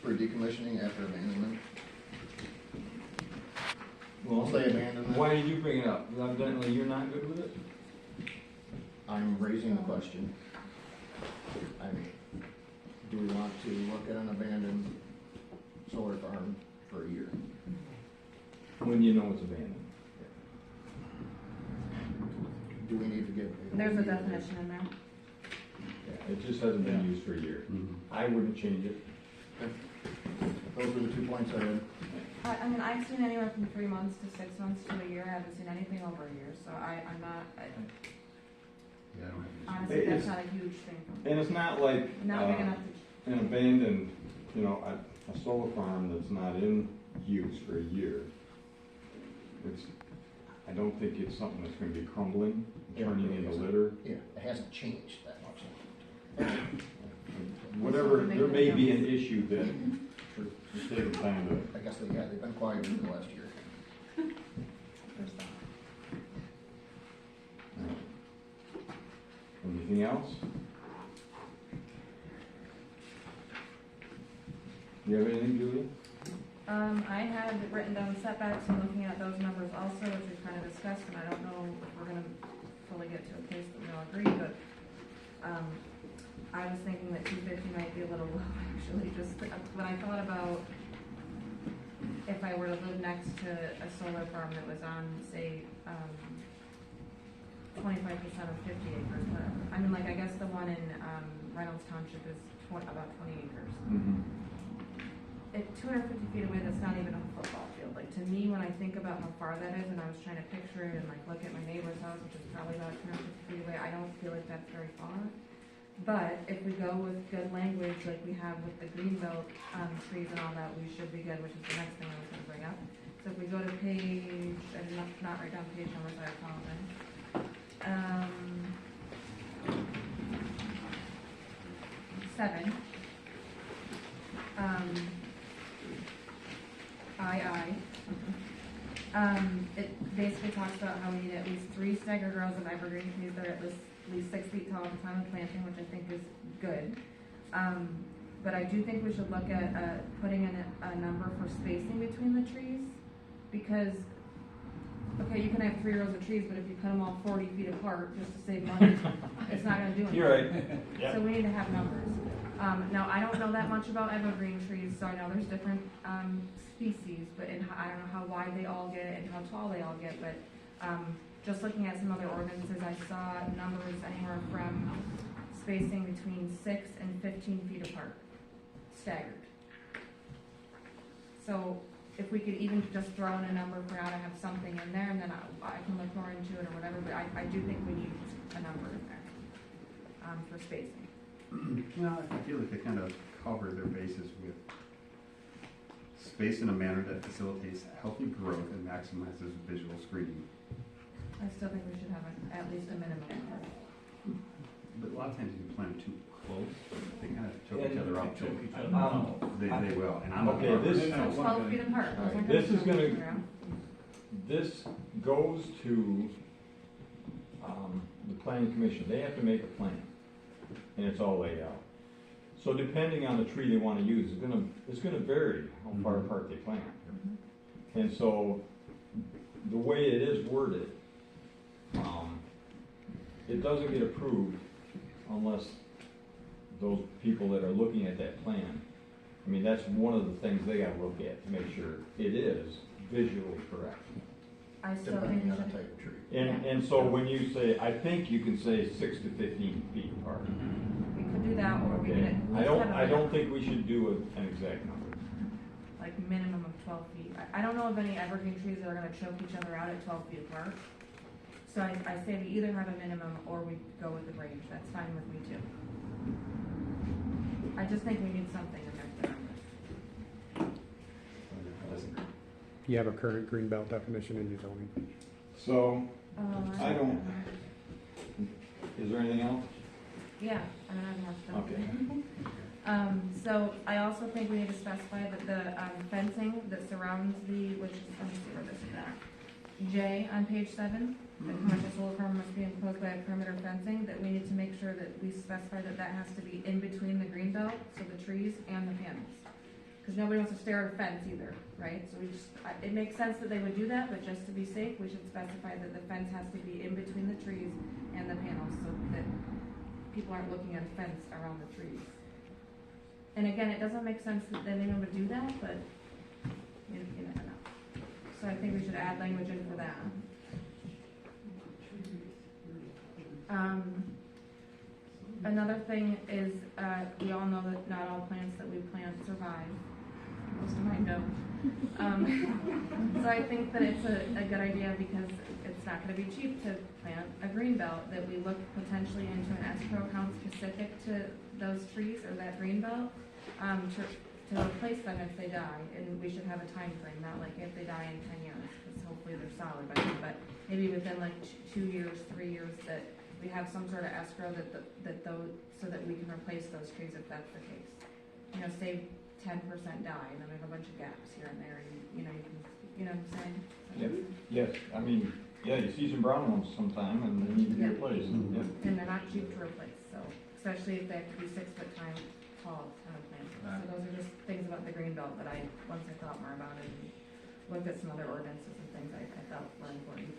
for decommissioning after abandonment. Well, Say abandonment. why did you bring it up? Evidently, you're not good with it? I'm raising the question. I mean, do we want to look at an abandoned solar farm for a year? When you know it's abandoned. Do we need to give? There's a definition in there. Yeah, it just hasn't been used for a year. Mhm. I wouldn't change it. Those were the 2 points I had. I mean, I've seen anywhere from 3 months to 6 months to a year. I haven't seen anything over a year, so I'm not, Yeah, I don't have an honestly, It's- that's not a huge thing for me. And it's not like, Not big enough to, an abandoned, you know, a solar farm that's not in use for a year. It's, I don't think it's something that's gonna be crumbling, turning into litter. Yeah, it hasn't changed that much. Whatever, there may be an issue that it's taking time to. I guess they've been quiet for the last year. there's that. Anything else? You have anything, Julie? I had written down setbacks and looking at those numbers also, which we kind of discussed, and I don't know if we're gonna fully get to a place that we all agree, but, I was thinking that 250 might be a little low, actually, just when I thought about if I were to live next to a solar farm that was on, say, 25% of 50 acres, whatever. I mean, like, I guess the one in, Reynolds Township is about 20 acres. At 250 feet away, that's not even a football field. Like, to me, when I think about how far that is, and I was trying to picture it and like look at my neighbor's house, which is probably about 250 feet away, I don't feel like that's very far. But if we go with good language, like we have with the greenbelt trees and all that, we should be good, which is the next thing I was gonna bring up. So if we go to page, I did not write down page numbers, I apologize. Seven. It basically talks about how we need at least 3 staggered rows of evergreen trees that are at least at least 6 feet tall at the time of planting, which I think is good. But I do think we should look at, putting in a number for spacing between the trees, because, okay, you can have 3 rows of trees, but if you cut them all 40 feet apart just to save money, it's not gonna do anything. You're right. So we need to have numbers. Now, I don't know that much about evergreen trees, so I know there's different, species, but I don't know how wide they all get and how tall they all get, but, just looking at some other ordinances, I saw numbers anywhere from spacing between 6 and 15 feet apart, staggered. So if we could even just throw in a number for now to have something in there, and then I can look more into it or whatever, but I do think we need a number in there, for spacing. Well, I feel like they kind of cover their bases with space in a manner that facilitates healthy growth and maximizes visual screening. I still think we should have at least a minimum. But a lot of times if you plant them too close, they kind of choke each other up. Choke each other out. They will, and I'm Okay, this- So 12 feet apart. All right, Those aren't this is choke gonna- each other out. This goes to, the planning commission, they have to make a plan, and it's all laid out. So depending on the tree they wanna use, it's gonna vary how far Mhm. apart they plant. And so, the way it is worded, it doesn't get approved unless those people that are looking at that plan, I mean, that's one of the things they gotta look at to make sure it is visually correct. I still think Depending we on the should, type of tree. And so when you say, I think you can say 6 to 15 feet apart. we could do that, or we could Okay, at least I don't, have a I don't think we should do an exact number. like minimum of 12 feet. I don't know of any evergreen trees that are gonna choke each other out at 12 feet apart. So I say we either have a minimum or we go with the range. That's fine with me too. I just think we need something in there for numbers. I disagree. You have a current green belt definition in your zoning. So, I don't- know. is there anything else? Yeah, I don't have more stuff. Okay. So I also think we need to specify that the fencing that surrounds which is, let me see where this is at. J on page 7, the commercial solar farm must be enclosed by a perimeter fencing, that we need to make sure that we specify that that has to be in between the green belt, so the trees and the panels. Because nobody wants to stare at a fence either, right? So it makes sense that they would do that, but just to be safe, we should specify that the fence has to be in between the trees and the panels, so that people aren't looking at a fence around the trees. And again, it doesn't make sense that anyone would do that, but you never know. So I think we should add language in for that. Another thing is, we all know that not all plants that we plant survive. Most of mine don't. So I think that it's a good idea, because it's not gonna be cheap to plant a green belt, that we look potentially into an escrow account specific to those trees or that green belt, to replace them if they die, and we should have a time frame, not like if they die in 10 years, because hopefully they're solid by then, but maybe within like 2 years, 3 years, that we have some sort of escrow so that we can replace those trees if that's the case. You know, say 10% die, and then we have a bunch of gaps here and there, and you know what I'm saying? Yep. Yes, I mean, yeah, you see some brown ones sometime, and they need to be Yeah. replaced. Yep. And they're not cheap to replace, so, especially if they have to be 6 foot tall kind of plants. So those are just things about the green belt that once I thought more about it, and looked at some other ordinances and things I thought were important.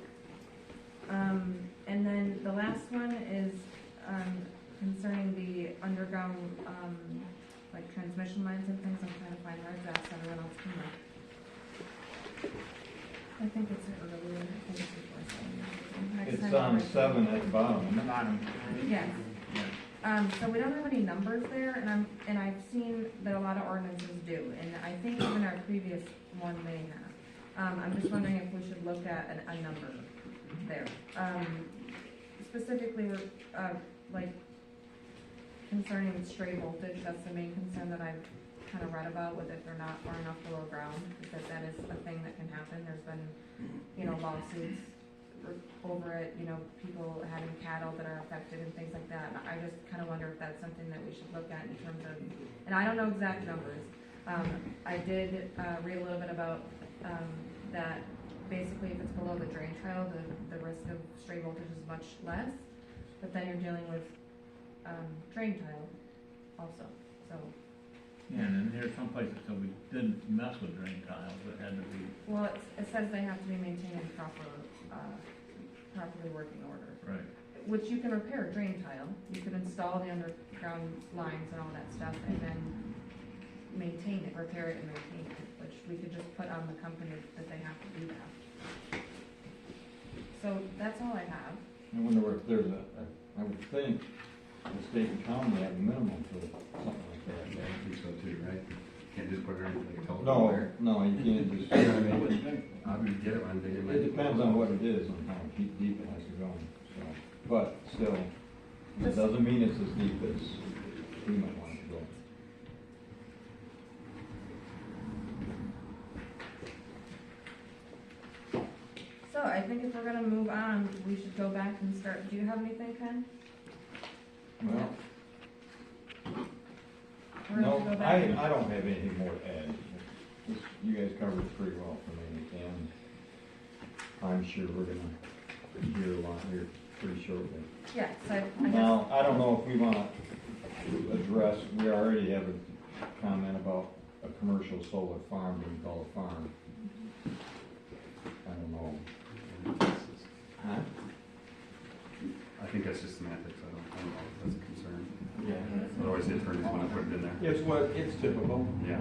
And then the last one is, concerning the underground, like transmission lines and things. I'm trying to find where it's at, so everyone else can look. I think it's earlier, I think it's before 7. Next It's time I'll on write 7 at the bottom. On the bottom. Yes. So we don't have any numbers there, and I've seen that a lot of ordinances do, and I think even our previous one may have. I'm just wondering if we should look at a number there. Specifically, like concerning stray voltage, that's the main concern that I've kind of read about, with if they're not far enough below ground, because that is a thing that can happen. There's been, lawsuits over it, people having cattle that are affected and things like that. And I just kind of wonder if that's something that we should look at in terms of, and I don't know exact numbers. I did read a little bit about that basically if it's below the drain trail, the risk of stray voltage is much less. but then you're dealing with, drain tile also, so. Yeah, and then there's some places that we didn't mess with drain tiles, it had to be, Well, it says they have to be maintained in properly working order, right. which you can repair drain tile. You could install the underground lines and all that stuff and then maintain it, repair it and maintain it, which we could just put on the company that they have to do that. So that's all I have. I wonder if there's I would think the state and county have a minimum for something like that. Yeah, I think so too, right? Can't just put it in like a telephone No, wire. no, you can't just, You know what I mean? I would get it when they get my. it depends on what it is and how deep it has to go, so. But still, it doesn't mean it's as deep as we might want it to go. So I think if we're gonna move on, we should go back and start. Do you have anything, Ken? Well, We're gonna no, have to go I back. don't have anything more to add. You guys covered it pretty well for me, and I'm sure we're gonna hear a lot here pretty shortly. Yes, I guess. Now, I don't know if we wanna address, we already have a comment about a commercial solar farm being called a farm. I don't know. Huh? I think that's just semantics, I don't know if that's a concern. Yeah. Otherwise the attorneys wanna put it in there. It's typical. Yeah.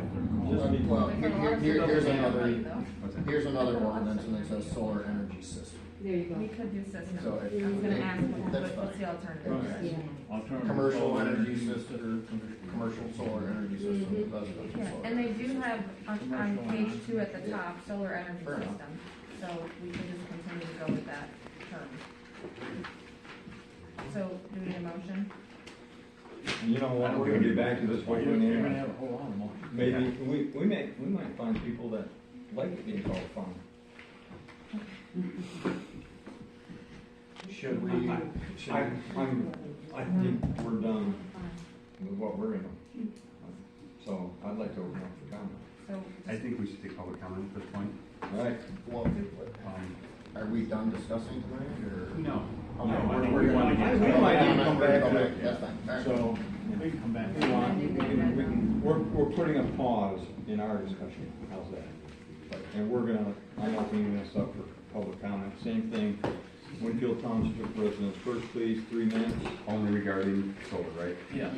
Just be- Well, We've got a lot of people here's saying another, right, though. What's that? here's another ordinance, and it says solar energy system. There you We go. could do systems. So I was gonna ask, That's what's the fine. alternative? Yeah. Alternative Commercial solar energy system, or commercial solar energy system, residential Yeah, solar. and they do have on page 2 at the Yeah. top, solar energy Fair enough. system. So we can just continue to go with that term. So do we need a motion? And you know what, we're gonna be back to this one You're gonna anyway. have a whole lot of more. Maybe, we might find people that like it being called a farm. Should we, I think we're done with what we're gonna, so I'd like to open up for comment. So I think we should take public comment at this point. All right, well, are we done discussing tonight, or? No. Okay, No, I think we're we gonna- wanna get- we might even come back to Okay, it. that's fine. All right. so, We can come back. we're putting a pause in our discussion, how's that? And I'm opening this up for public comment, same thing, Winfield Township residents, first please, 3 minutes. Only regarding solar, right? Yeah.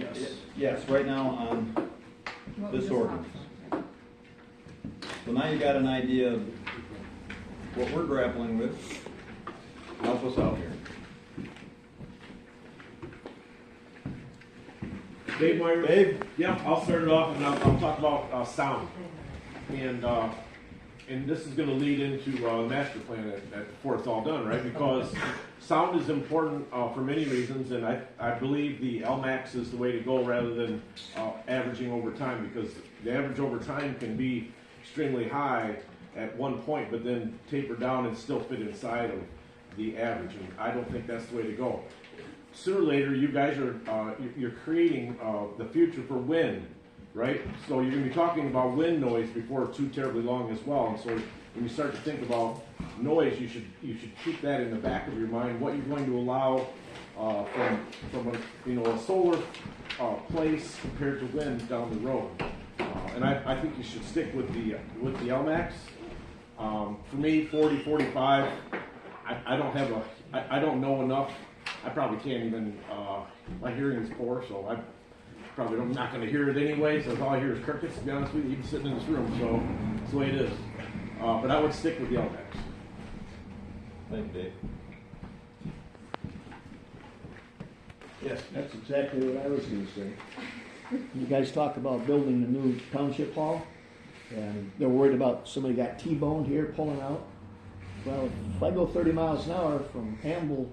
Yes, right now on what we this just ordinance. talked about. So now you got an idea of what we're grappling with. Help us out here. Dave Meyer. Dave? Yeah, I'll start it off and I'll talk about sound. And this is gonna lead into the master plan before it's all done, right? Because sound is important for many reasons, and I believe the LMAX is the way to go rather than averaging over time, because the average over time can be extremely high at one point, but then taper down and still fit inside of the average, and I don't think that's the way to go. Sooner or later, you guys are you're creating the future for wind, right? So you're going to be talking about wind noise before too terribly long as well. And so when you start to think about noise, you should keep that in the back of your mind. What you're going to allow from a solar place compared to wind down the road. And I think you should stick with the LMAX. For me, 40, 45. I don't have I don't know enough. I probably can't even, my hearing is poor, so I'm not going to hear it anyway, so all I hear is crickets, to be honest with you, even sitting in this room, so that's the way it is. But I would stick with the LMAX. Thank you, Dave. Yes. That's exactly what I was gonna say. You guys talk about building a new township hall, and they're worried about somebody got T-boned here pulling out. Well, if I go 30 miles an hour from Amble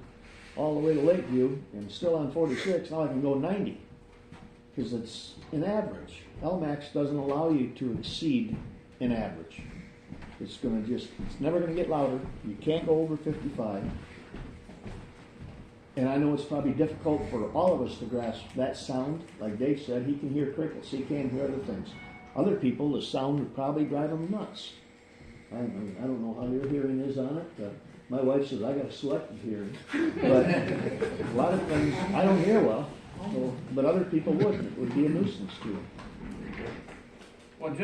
all the way to Lakeview and still on 46, now I can go 90, because it's an average. LMAX doesn't allow you to exceed an average. It's never gonna get louder. You can't go over 55. And I know it's probably difficult for all of us to grasp that sound. Like Dave said, he can hear crickets, he can't hear other things. Other people, the sound would probably drive them nuts. I don't know how your hearing is on it. My wife says I got a selective hearing, but a lot of things, I don't hear well, so, but other people wouldn't. It would be a nuisance to them. Well,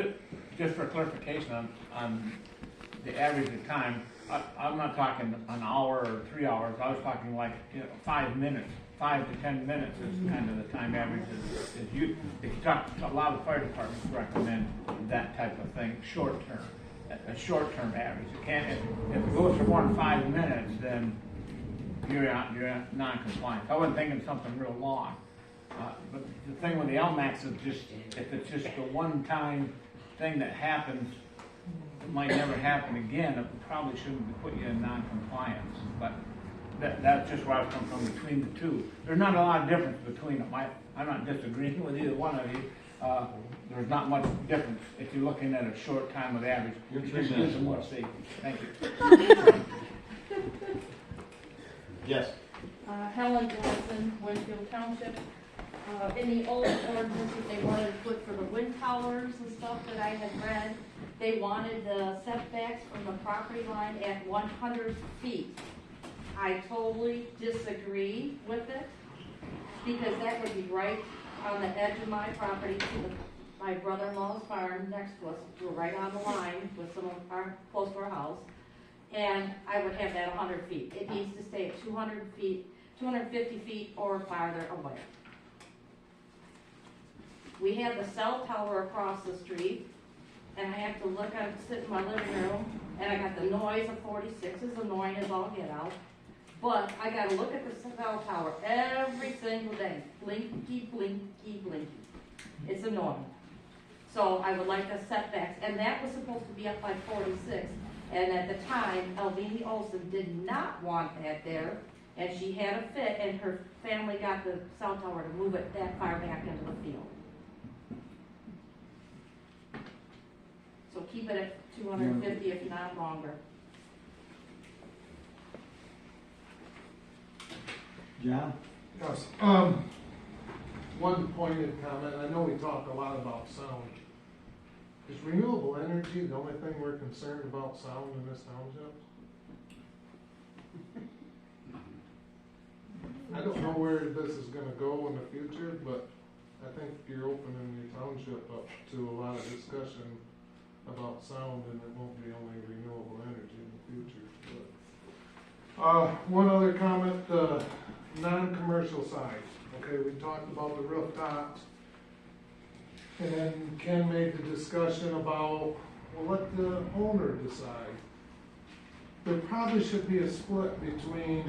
just for clarification on the average of time, I'm not talking an hour or 3 hours, I was talking like, 5 minutes. 5 to 10 minutes is kind of the time average if you talk, a lot of fire departments recommend that type of thing, short term, a short term average. You can't, if it goes for more than 5 minutes, then you're non-compliant. I wasn't thinking something real long. But the thing with the LMAX is just, if it's just a one-time thing that happens, it might never happen again, it probably shouldn't put you in non-compliance. But that's just where I was coming from between the two. There's not a lot of difference between them. I'm not disagreeing with either one of you. There's not much difference if you're looking at a short time of average. You're using more safety. Thank you. Yes. Helen Johnson, Winfield Township. In the old ordinance that they wanted to put for the wind towers and stuff that I had read, they wanted the setbacks from the property line at 100 feet. I totally disagree with it, because that would be right on the edge of my property to my brother-in-law's farm next to us. We're right on the line with some of our, close to our house, and I would have that 100 feet. It needs to stay at 200 feet, 250 feet or farther away. We have the cell tower across the street, and I have to look at it, sit in my living room, and I got the noise of 46 is annoying as all get out. But I gotta look at the cell tower every single day. Blinky, blinky, blinky. It's annoying. So I would like a setbacks, and that was supposed to be up by 46. And at the time, Elvini Olson did not want that there, and she had a fit, and her family got the cell tower to move it that far back into the field. So keep it at 250, if not longer. John? Yes, one pointed comment, I know we talk a lot about sound. Is renewable energy the only thing we're concerned about sound in this township? I don't know where this is gonna go in the future, but I think you're opening your township up to a lot of discussion about sound, and it won't be only renewable energy in the future. But, one other comment, the non-commercial side. Okay, we talked about the rooftops. And then Ken made the discussion about, well, let the owner decide. There probably should be a split between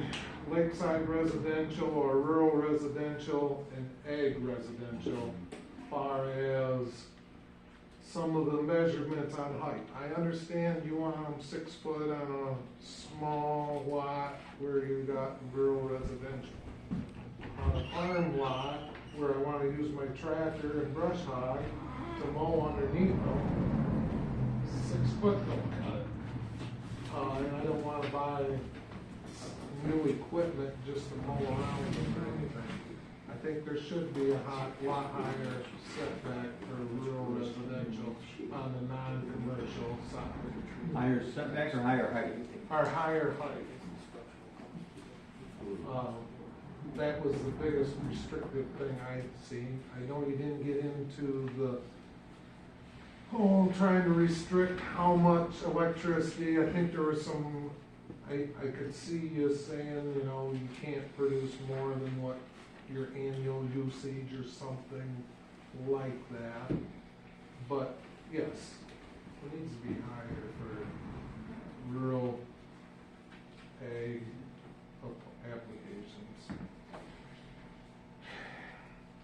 lakeside residential or rural residential and ag residential, far as some of the measurements on height. I understand you want them 6 foot on a small lot where you got rural residential. On a farm lot where I want to use my tractor and brush hog to mow underneath them, 6 foot don't cut it. And I don't want to buy new equipment just to mow around with or anything. I think there should be a lot higher setback for rural residential on the non-commercial side. Higher setback or higher height? Or higher height. That was the biggest restrictive thing I'd seen. I know you didn't get into the trying to restrict how much electricity. I think there was some, I could see you saying, you know, you can't produce more than what your annual usage or something like that. But yes, it needs to be higher for rural ag applications.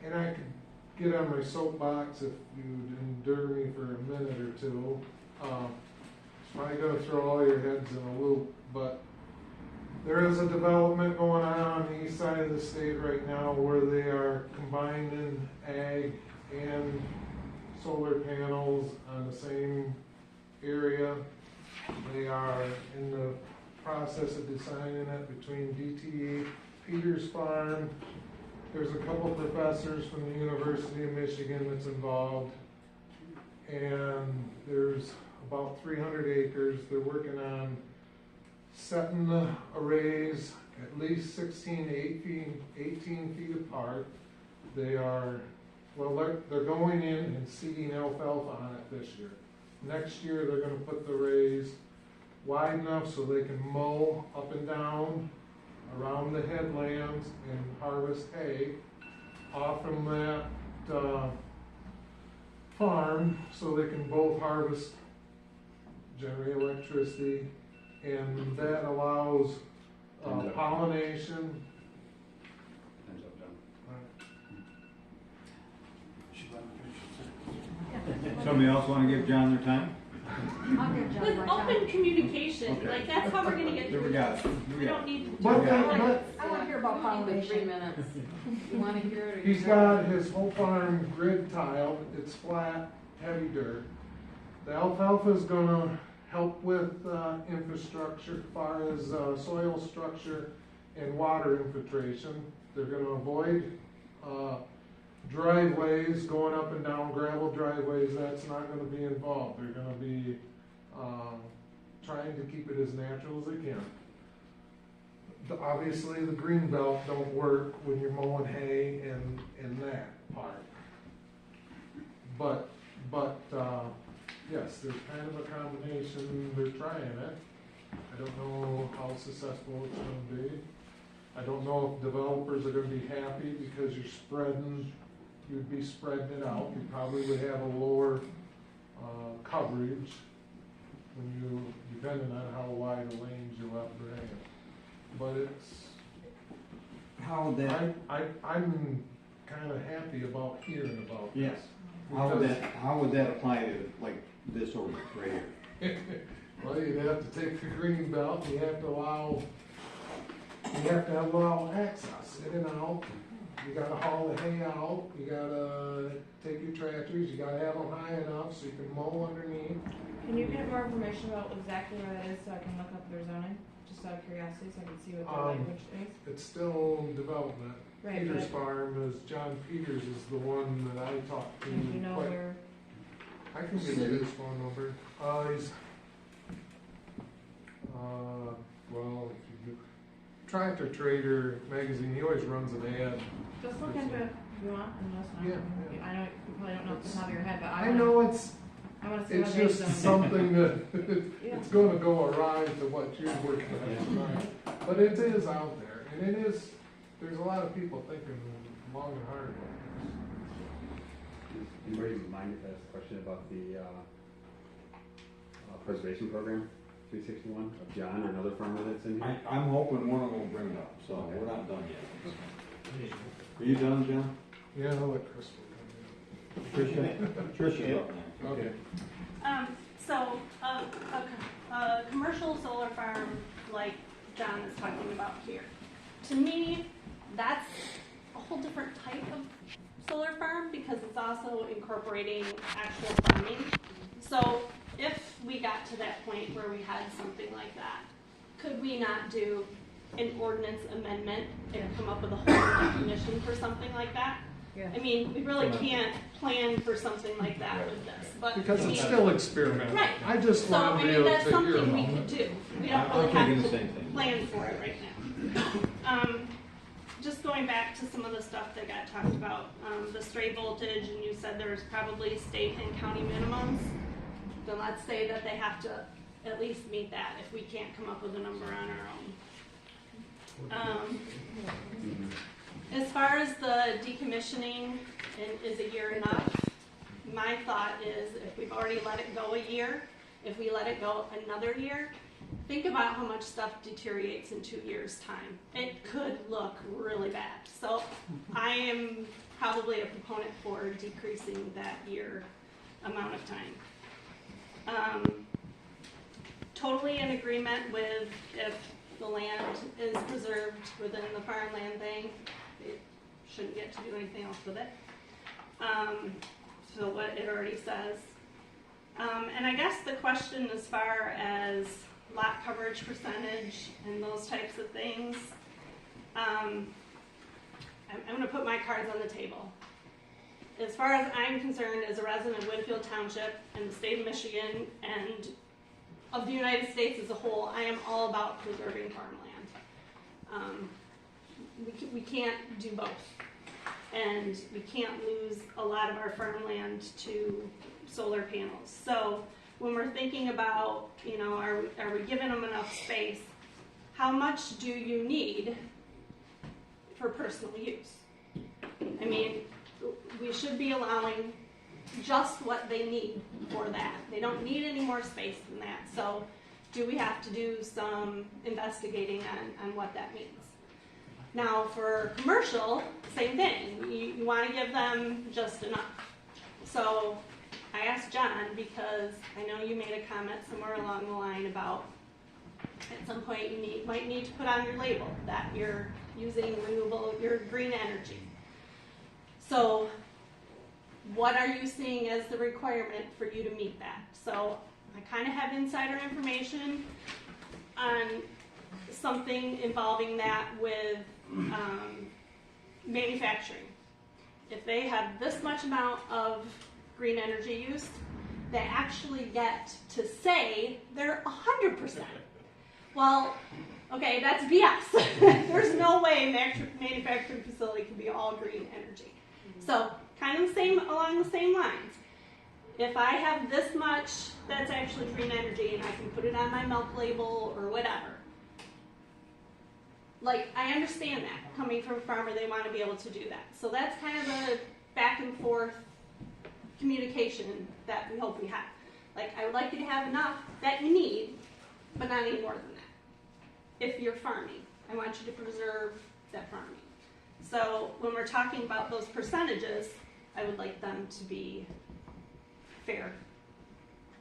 And I could get on my soapbox if you'd endure me for a minute or two. It's probably going to throw all your heads in a loop, but there is a development going on the east side of the state right now where they are combining ag and solar panels on the same area. They are in the process of designing it between DTE, Peters Farm. There's a couple professors from the University of Michigan that's involved, and there's about 300 acres. They're working on setting the arrays at least 16 to 18 feet apart. They are, well, they're going in and seeding alfalfa on it this year. Next year, they're gonna put the arrays wide enough so they can mow up and down around the headlands and harvest hay off from that farm, so they can both harvest, generate electricity, and that allows pollination. Time's up, John. Somebody else wanna give John their time? I'll give John With my time. open communication, Okay. like, that's how we're gonna get Here through we got this. it. Here We don't need to. But I wanna hear about pollination. 3 minutes. You wanna hear it or you He's don't? got his whole farm grid tiled, it's flat, heavy dirt. The alfalfa's gonna help with infrastructure, as far as soil structure and water infiltration. They're gonna avoid driveways, going up and down gravel driveways, that's not gonna be involved. They're gonna be trying to keep it as natural as they can. Obviously, the green belt don't work when you're mowing hay and that part. But, yes, there's kind of a combination, they're trying it. I don't know how successful it's gonna be. I don't know if developers are gonna be happy because you'd be spreading it out. You probably would have a lower coverage when depending on how wide the lanes you left for hay. But it's, How would that, I'm kinda happy about hearing about yes, this. how would that apply to like this ordinance right here? Well, you'd have to take the green belt, you have to allow access in and out. You gotta haul the hay out, you gotta take your tractors, you gotta have them high enough so you can mow underneath. Can you get more information about exactly where that is so I can look up their zoning? Just out of curiosity, so I can see what their language is? It's still in development. Right, Peters but- Farm is, John Peters is the one that I talked to. Do you know quite- where? I can give you his phone number. He's, well, if you do, Tractor Trader magazine, he always runs an ad. Just look into it if you want, and just not. Yeah. I know you probably don't know off the top of your head, but I know it's I wanna see It's what they just zone. something that, Yeah. it's gonna go awry to what you're working on tonight. But it is out there, and it is, there's a lot of people thinking long and hard about Anybody mind if I ask a question about the preservation program, 361, of John or another farmer that's in here? I'm hoping one of them will bring it up, so we're not done yet. Are you done, John? this. Yeah, I'll let Chris will come Tricia? Tricia's up next. in. Okay. So, a commercial solar farm like John is talking about here, to me, that's a whole different type of solar farm because it's also incorporating actual farming. So, if we got to that point where we had something like that, could we not do an ordinance amendment and come up with a whole new definition for something like that? Yeah. I mean, we really can't plan for something like that with this, but. Because I it's mean- still experimental. Right. I just So, I want to be mean, able that's to hear something we about could it. do. We don't I'm really thinking the have same to thing. plan for it right now. Just going back to some of the stuff that got talked about, the stray voltage, and you said there's probably state and county minimums. Then let's say that they have to at least meet that if we can't come up with a number on our own. As far as the decommissioning, and is a year enough? My thought is if we've already let it go a year, if we let it go another year, think about how much stuff deteriorates in 2 years' time. It could look really bad. So I am probably a proponent for decreasing that year amount of time. Totally in agreement with if the land is preserved within the farmland thing, it shouldn't get to do anything else with it. So what it already says. And I guess the question as far as lot coverage percentage and those types of things, I'm going to put my cards on the table. As far as I'm concerned, as a resident of Winfield Township in the state of Michigan, and of the United States as a whole, I am all about preserving farmland. We can't do both. And we can't lose a lot of our farmland to solar panels. So when we're thinking about, you know, are we giving them enough space? How much do you need for personal use? I mean, we should be allowing just what they need for that. They don't need any more space than that. So do we have to do some investigating on what that means? Now for commercial, same thing. You want to give them just enough. So I asked John, because I know you made a comment somewhere along the line about at some point you might need to put on your label that you're using renewable, your green energy. So what are you seeing as the requirement for you to meet that? So I kind of have insider information on something involving that with manufacturing. If they have this much amount of green energy use, they actually get to say they're 100%. Well, okay, that's BS. There's no way manufacturing facility can be all green energy. So kind of the same, along the same lines. If I have this much that's actually green energy and I can put it on my milk label or whatever, like, I understand that. Coming from a farmer, they want to be able to do that. So that's kind of a back and forth communication that we hope we have. Like, I would like you to have enough that you need, but not any more than that. If you're farming, I want you to preserve that farming. So when we're talking about those percentages, I would like them to be fair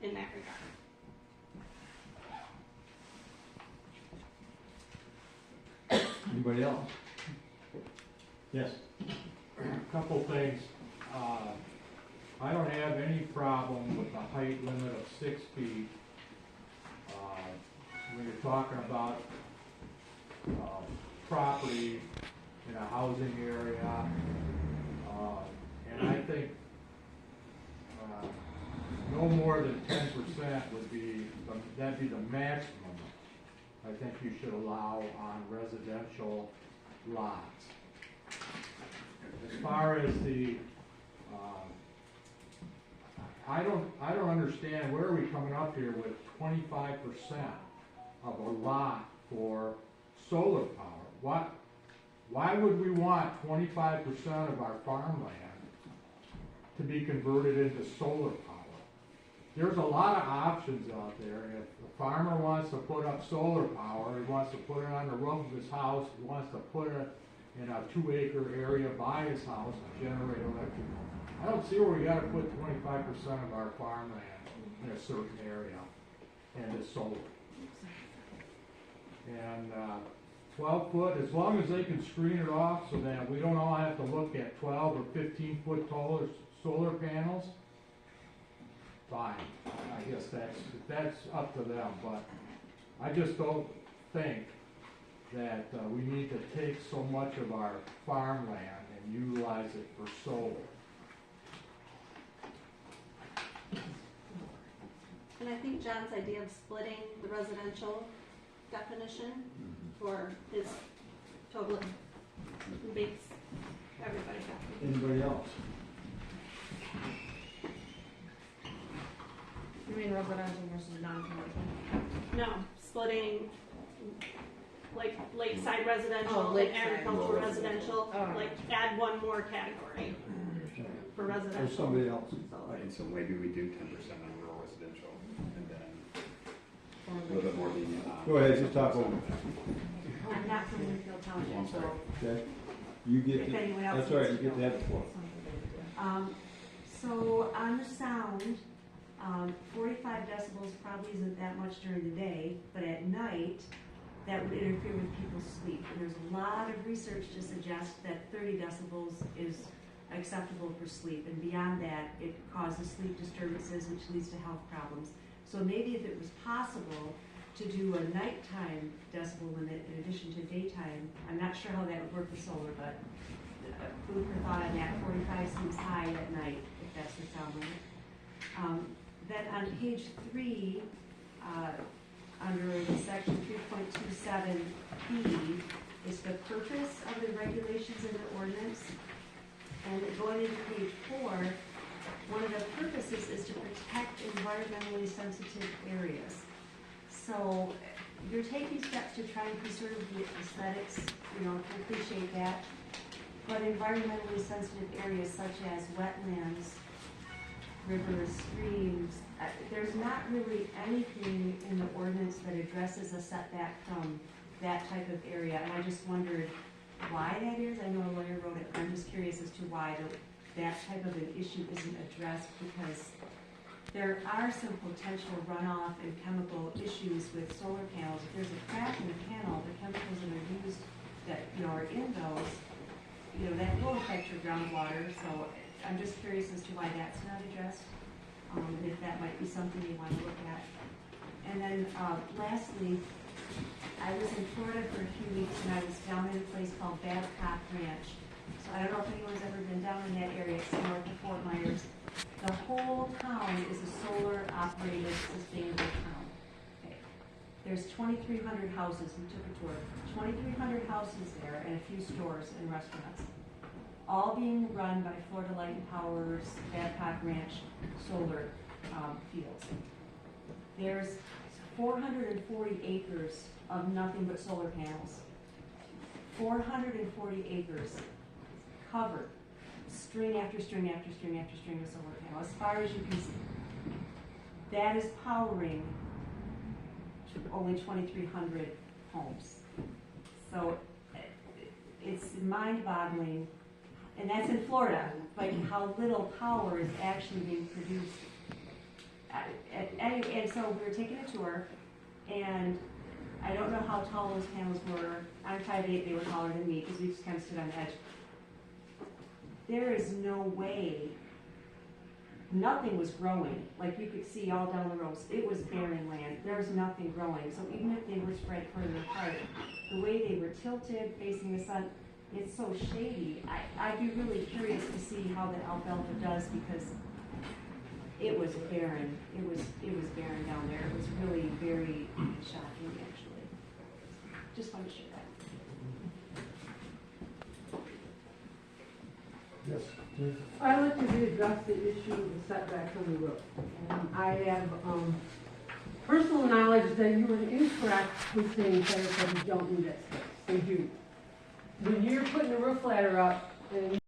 in that regard. Anybody else? Yes. Couple things. I don't have any problem with the height limit of 6 feet. When you're talking about property in a housing area, and I think no more than 10% would be, that'd be the maximum I think you should allow on residential lots. As far as the, I don't understand, where are we coming up here with 25% of a lot for solar power? Why would we want 25% of our farmland to be converted into solar power? There's a lot of options out there. If a farmer wants to put up solar power, he wants to put it on the roof of his house, he wants to put it in a 2-acre area by his house and generate electrical. I don't see where we gotta put 25% of our farmland in a certain area into solar. And 12 foot, as long as they can screen it off so that we don't all have to look at 12 or 15 foot taller solar panels, fine. I guess that's up to them, but I just don't think that we need to take so much of our farmland and utilize it for solar. And I think John's idea of splitting the residential definition for his totally makes everybody happy. Anybody else? You mean residential versus non-commercial? No, splitting like lakeside residential Oh, and lakeside. agricultural residential, Oh. like add one more category for residential. Or somebody else? Right, so maybe we do 10% on rural residential, and then a little bit more lenient on. Go ahead, just talk over. I'm not from Winfield Oh, I'm Township, sorry. so Okay? You get if to, anyone else. that's all right, you wants get to have the floor. So on the sound, 45 decibels probably isn't that much during the day, but at night, that would interfere with people's sleep. And there's a lot of research to suggest that 30 decibels is acceptable for sleep, and beyond that, it causes sleep disturbances, which leads to health problems. So maybe if it was possible to do a nighttime decibel limit in addition to daytime, I'm not sure how that would work with solar, but food for thought on that. 45 seems high at night, if that's the sound limit. Then on page 3, under the section 3.27B, is the purpose of the regulations in the ordinance. And going into page 4, one of the purposes is to protect environmentally sensitive areas. So you're taking steps to try and preserve the aesthetics, you know, I appreciate that. But environmentally sensitive areas such as wetlands, rivers, streams, there's not really anything in the ordinance that addresses a setback from that type of area. And I just wondered why that is. I know a lawyer wrote it, but I'm just curious as to why that type of an issue isn't addressed, because there are some potential runoff and chemical issues with solar panels. If there's a crack in the panel, the chemicals that are used that, you know, are in those, you know, that will affect your groundwater. So I'm just curious as to why that's not addressed, and if that might be something you want to look at. And then lastly, I was in Florida for a few weeks, and I was down in a place called Babcock Ranch. So I don't know if anyone's ever been down in that area. It's north of Fort Myers. The whole town is a solar-operated, sustainable town. Okay. There's 2,300 houses. We took a tour. 2,300 houses there, and a few stores and restaurants, all being run by Florida Light and Power's Babcock Ranch solar fields. There's 440 acres of nothing but solar panels. 440 acres covered, string after string after string after string of solar panels, as far as you can see. That is powering only 2,300 homes. So it's mind-boggling, and that's in Florida, like how little power is actually being produced. And so we were taking a tour, and I don't know how tall those panels were. I'm 5'8", they were taller than me because we just kind of stood on the edge. There is no way, nothing was growing. Like you could see all down the rows. It was barren land. There was nothing growing. So even if they were spread further apart, the way they were tilted, facing the sun, it's so shady. I'd be really curious to see how the alfalfa does, because it was barren. It was barren down there. It was really very shocking, actually. Just wanted to share that. Yes. I'd like to address the issue of the setback from the roof. And I have personal knowledge that you were incorrect with saying that you don't need that space. They do. When you're putting a roof ladder up and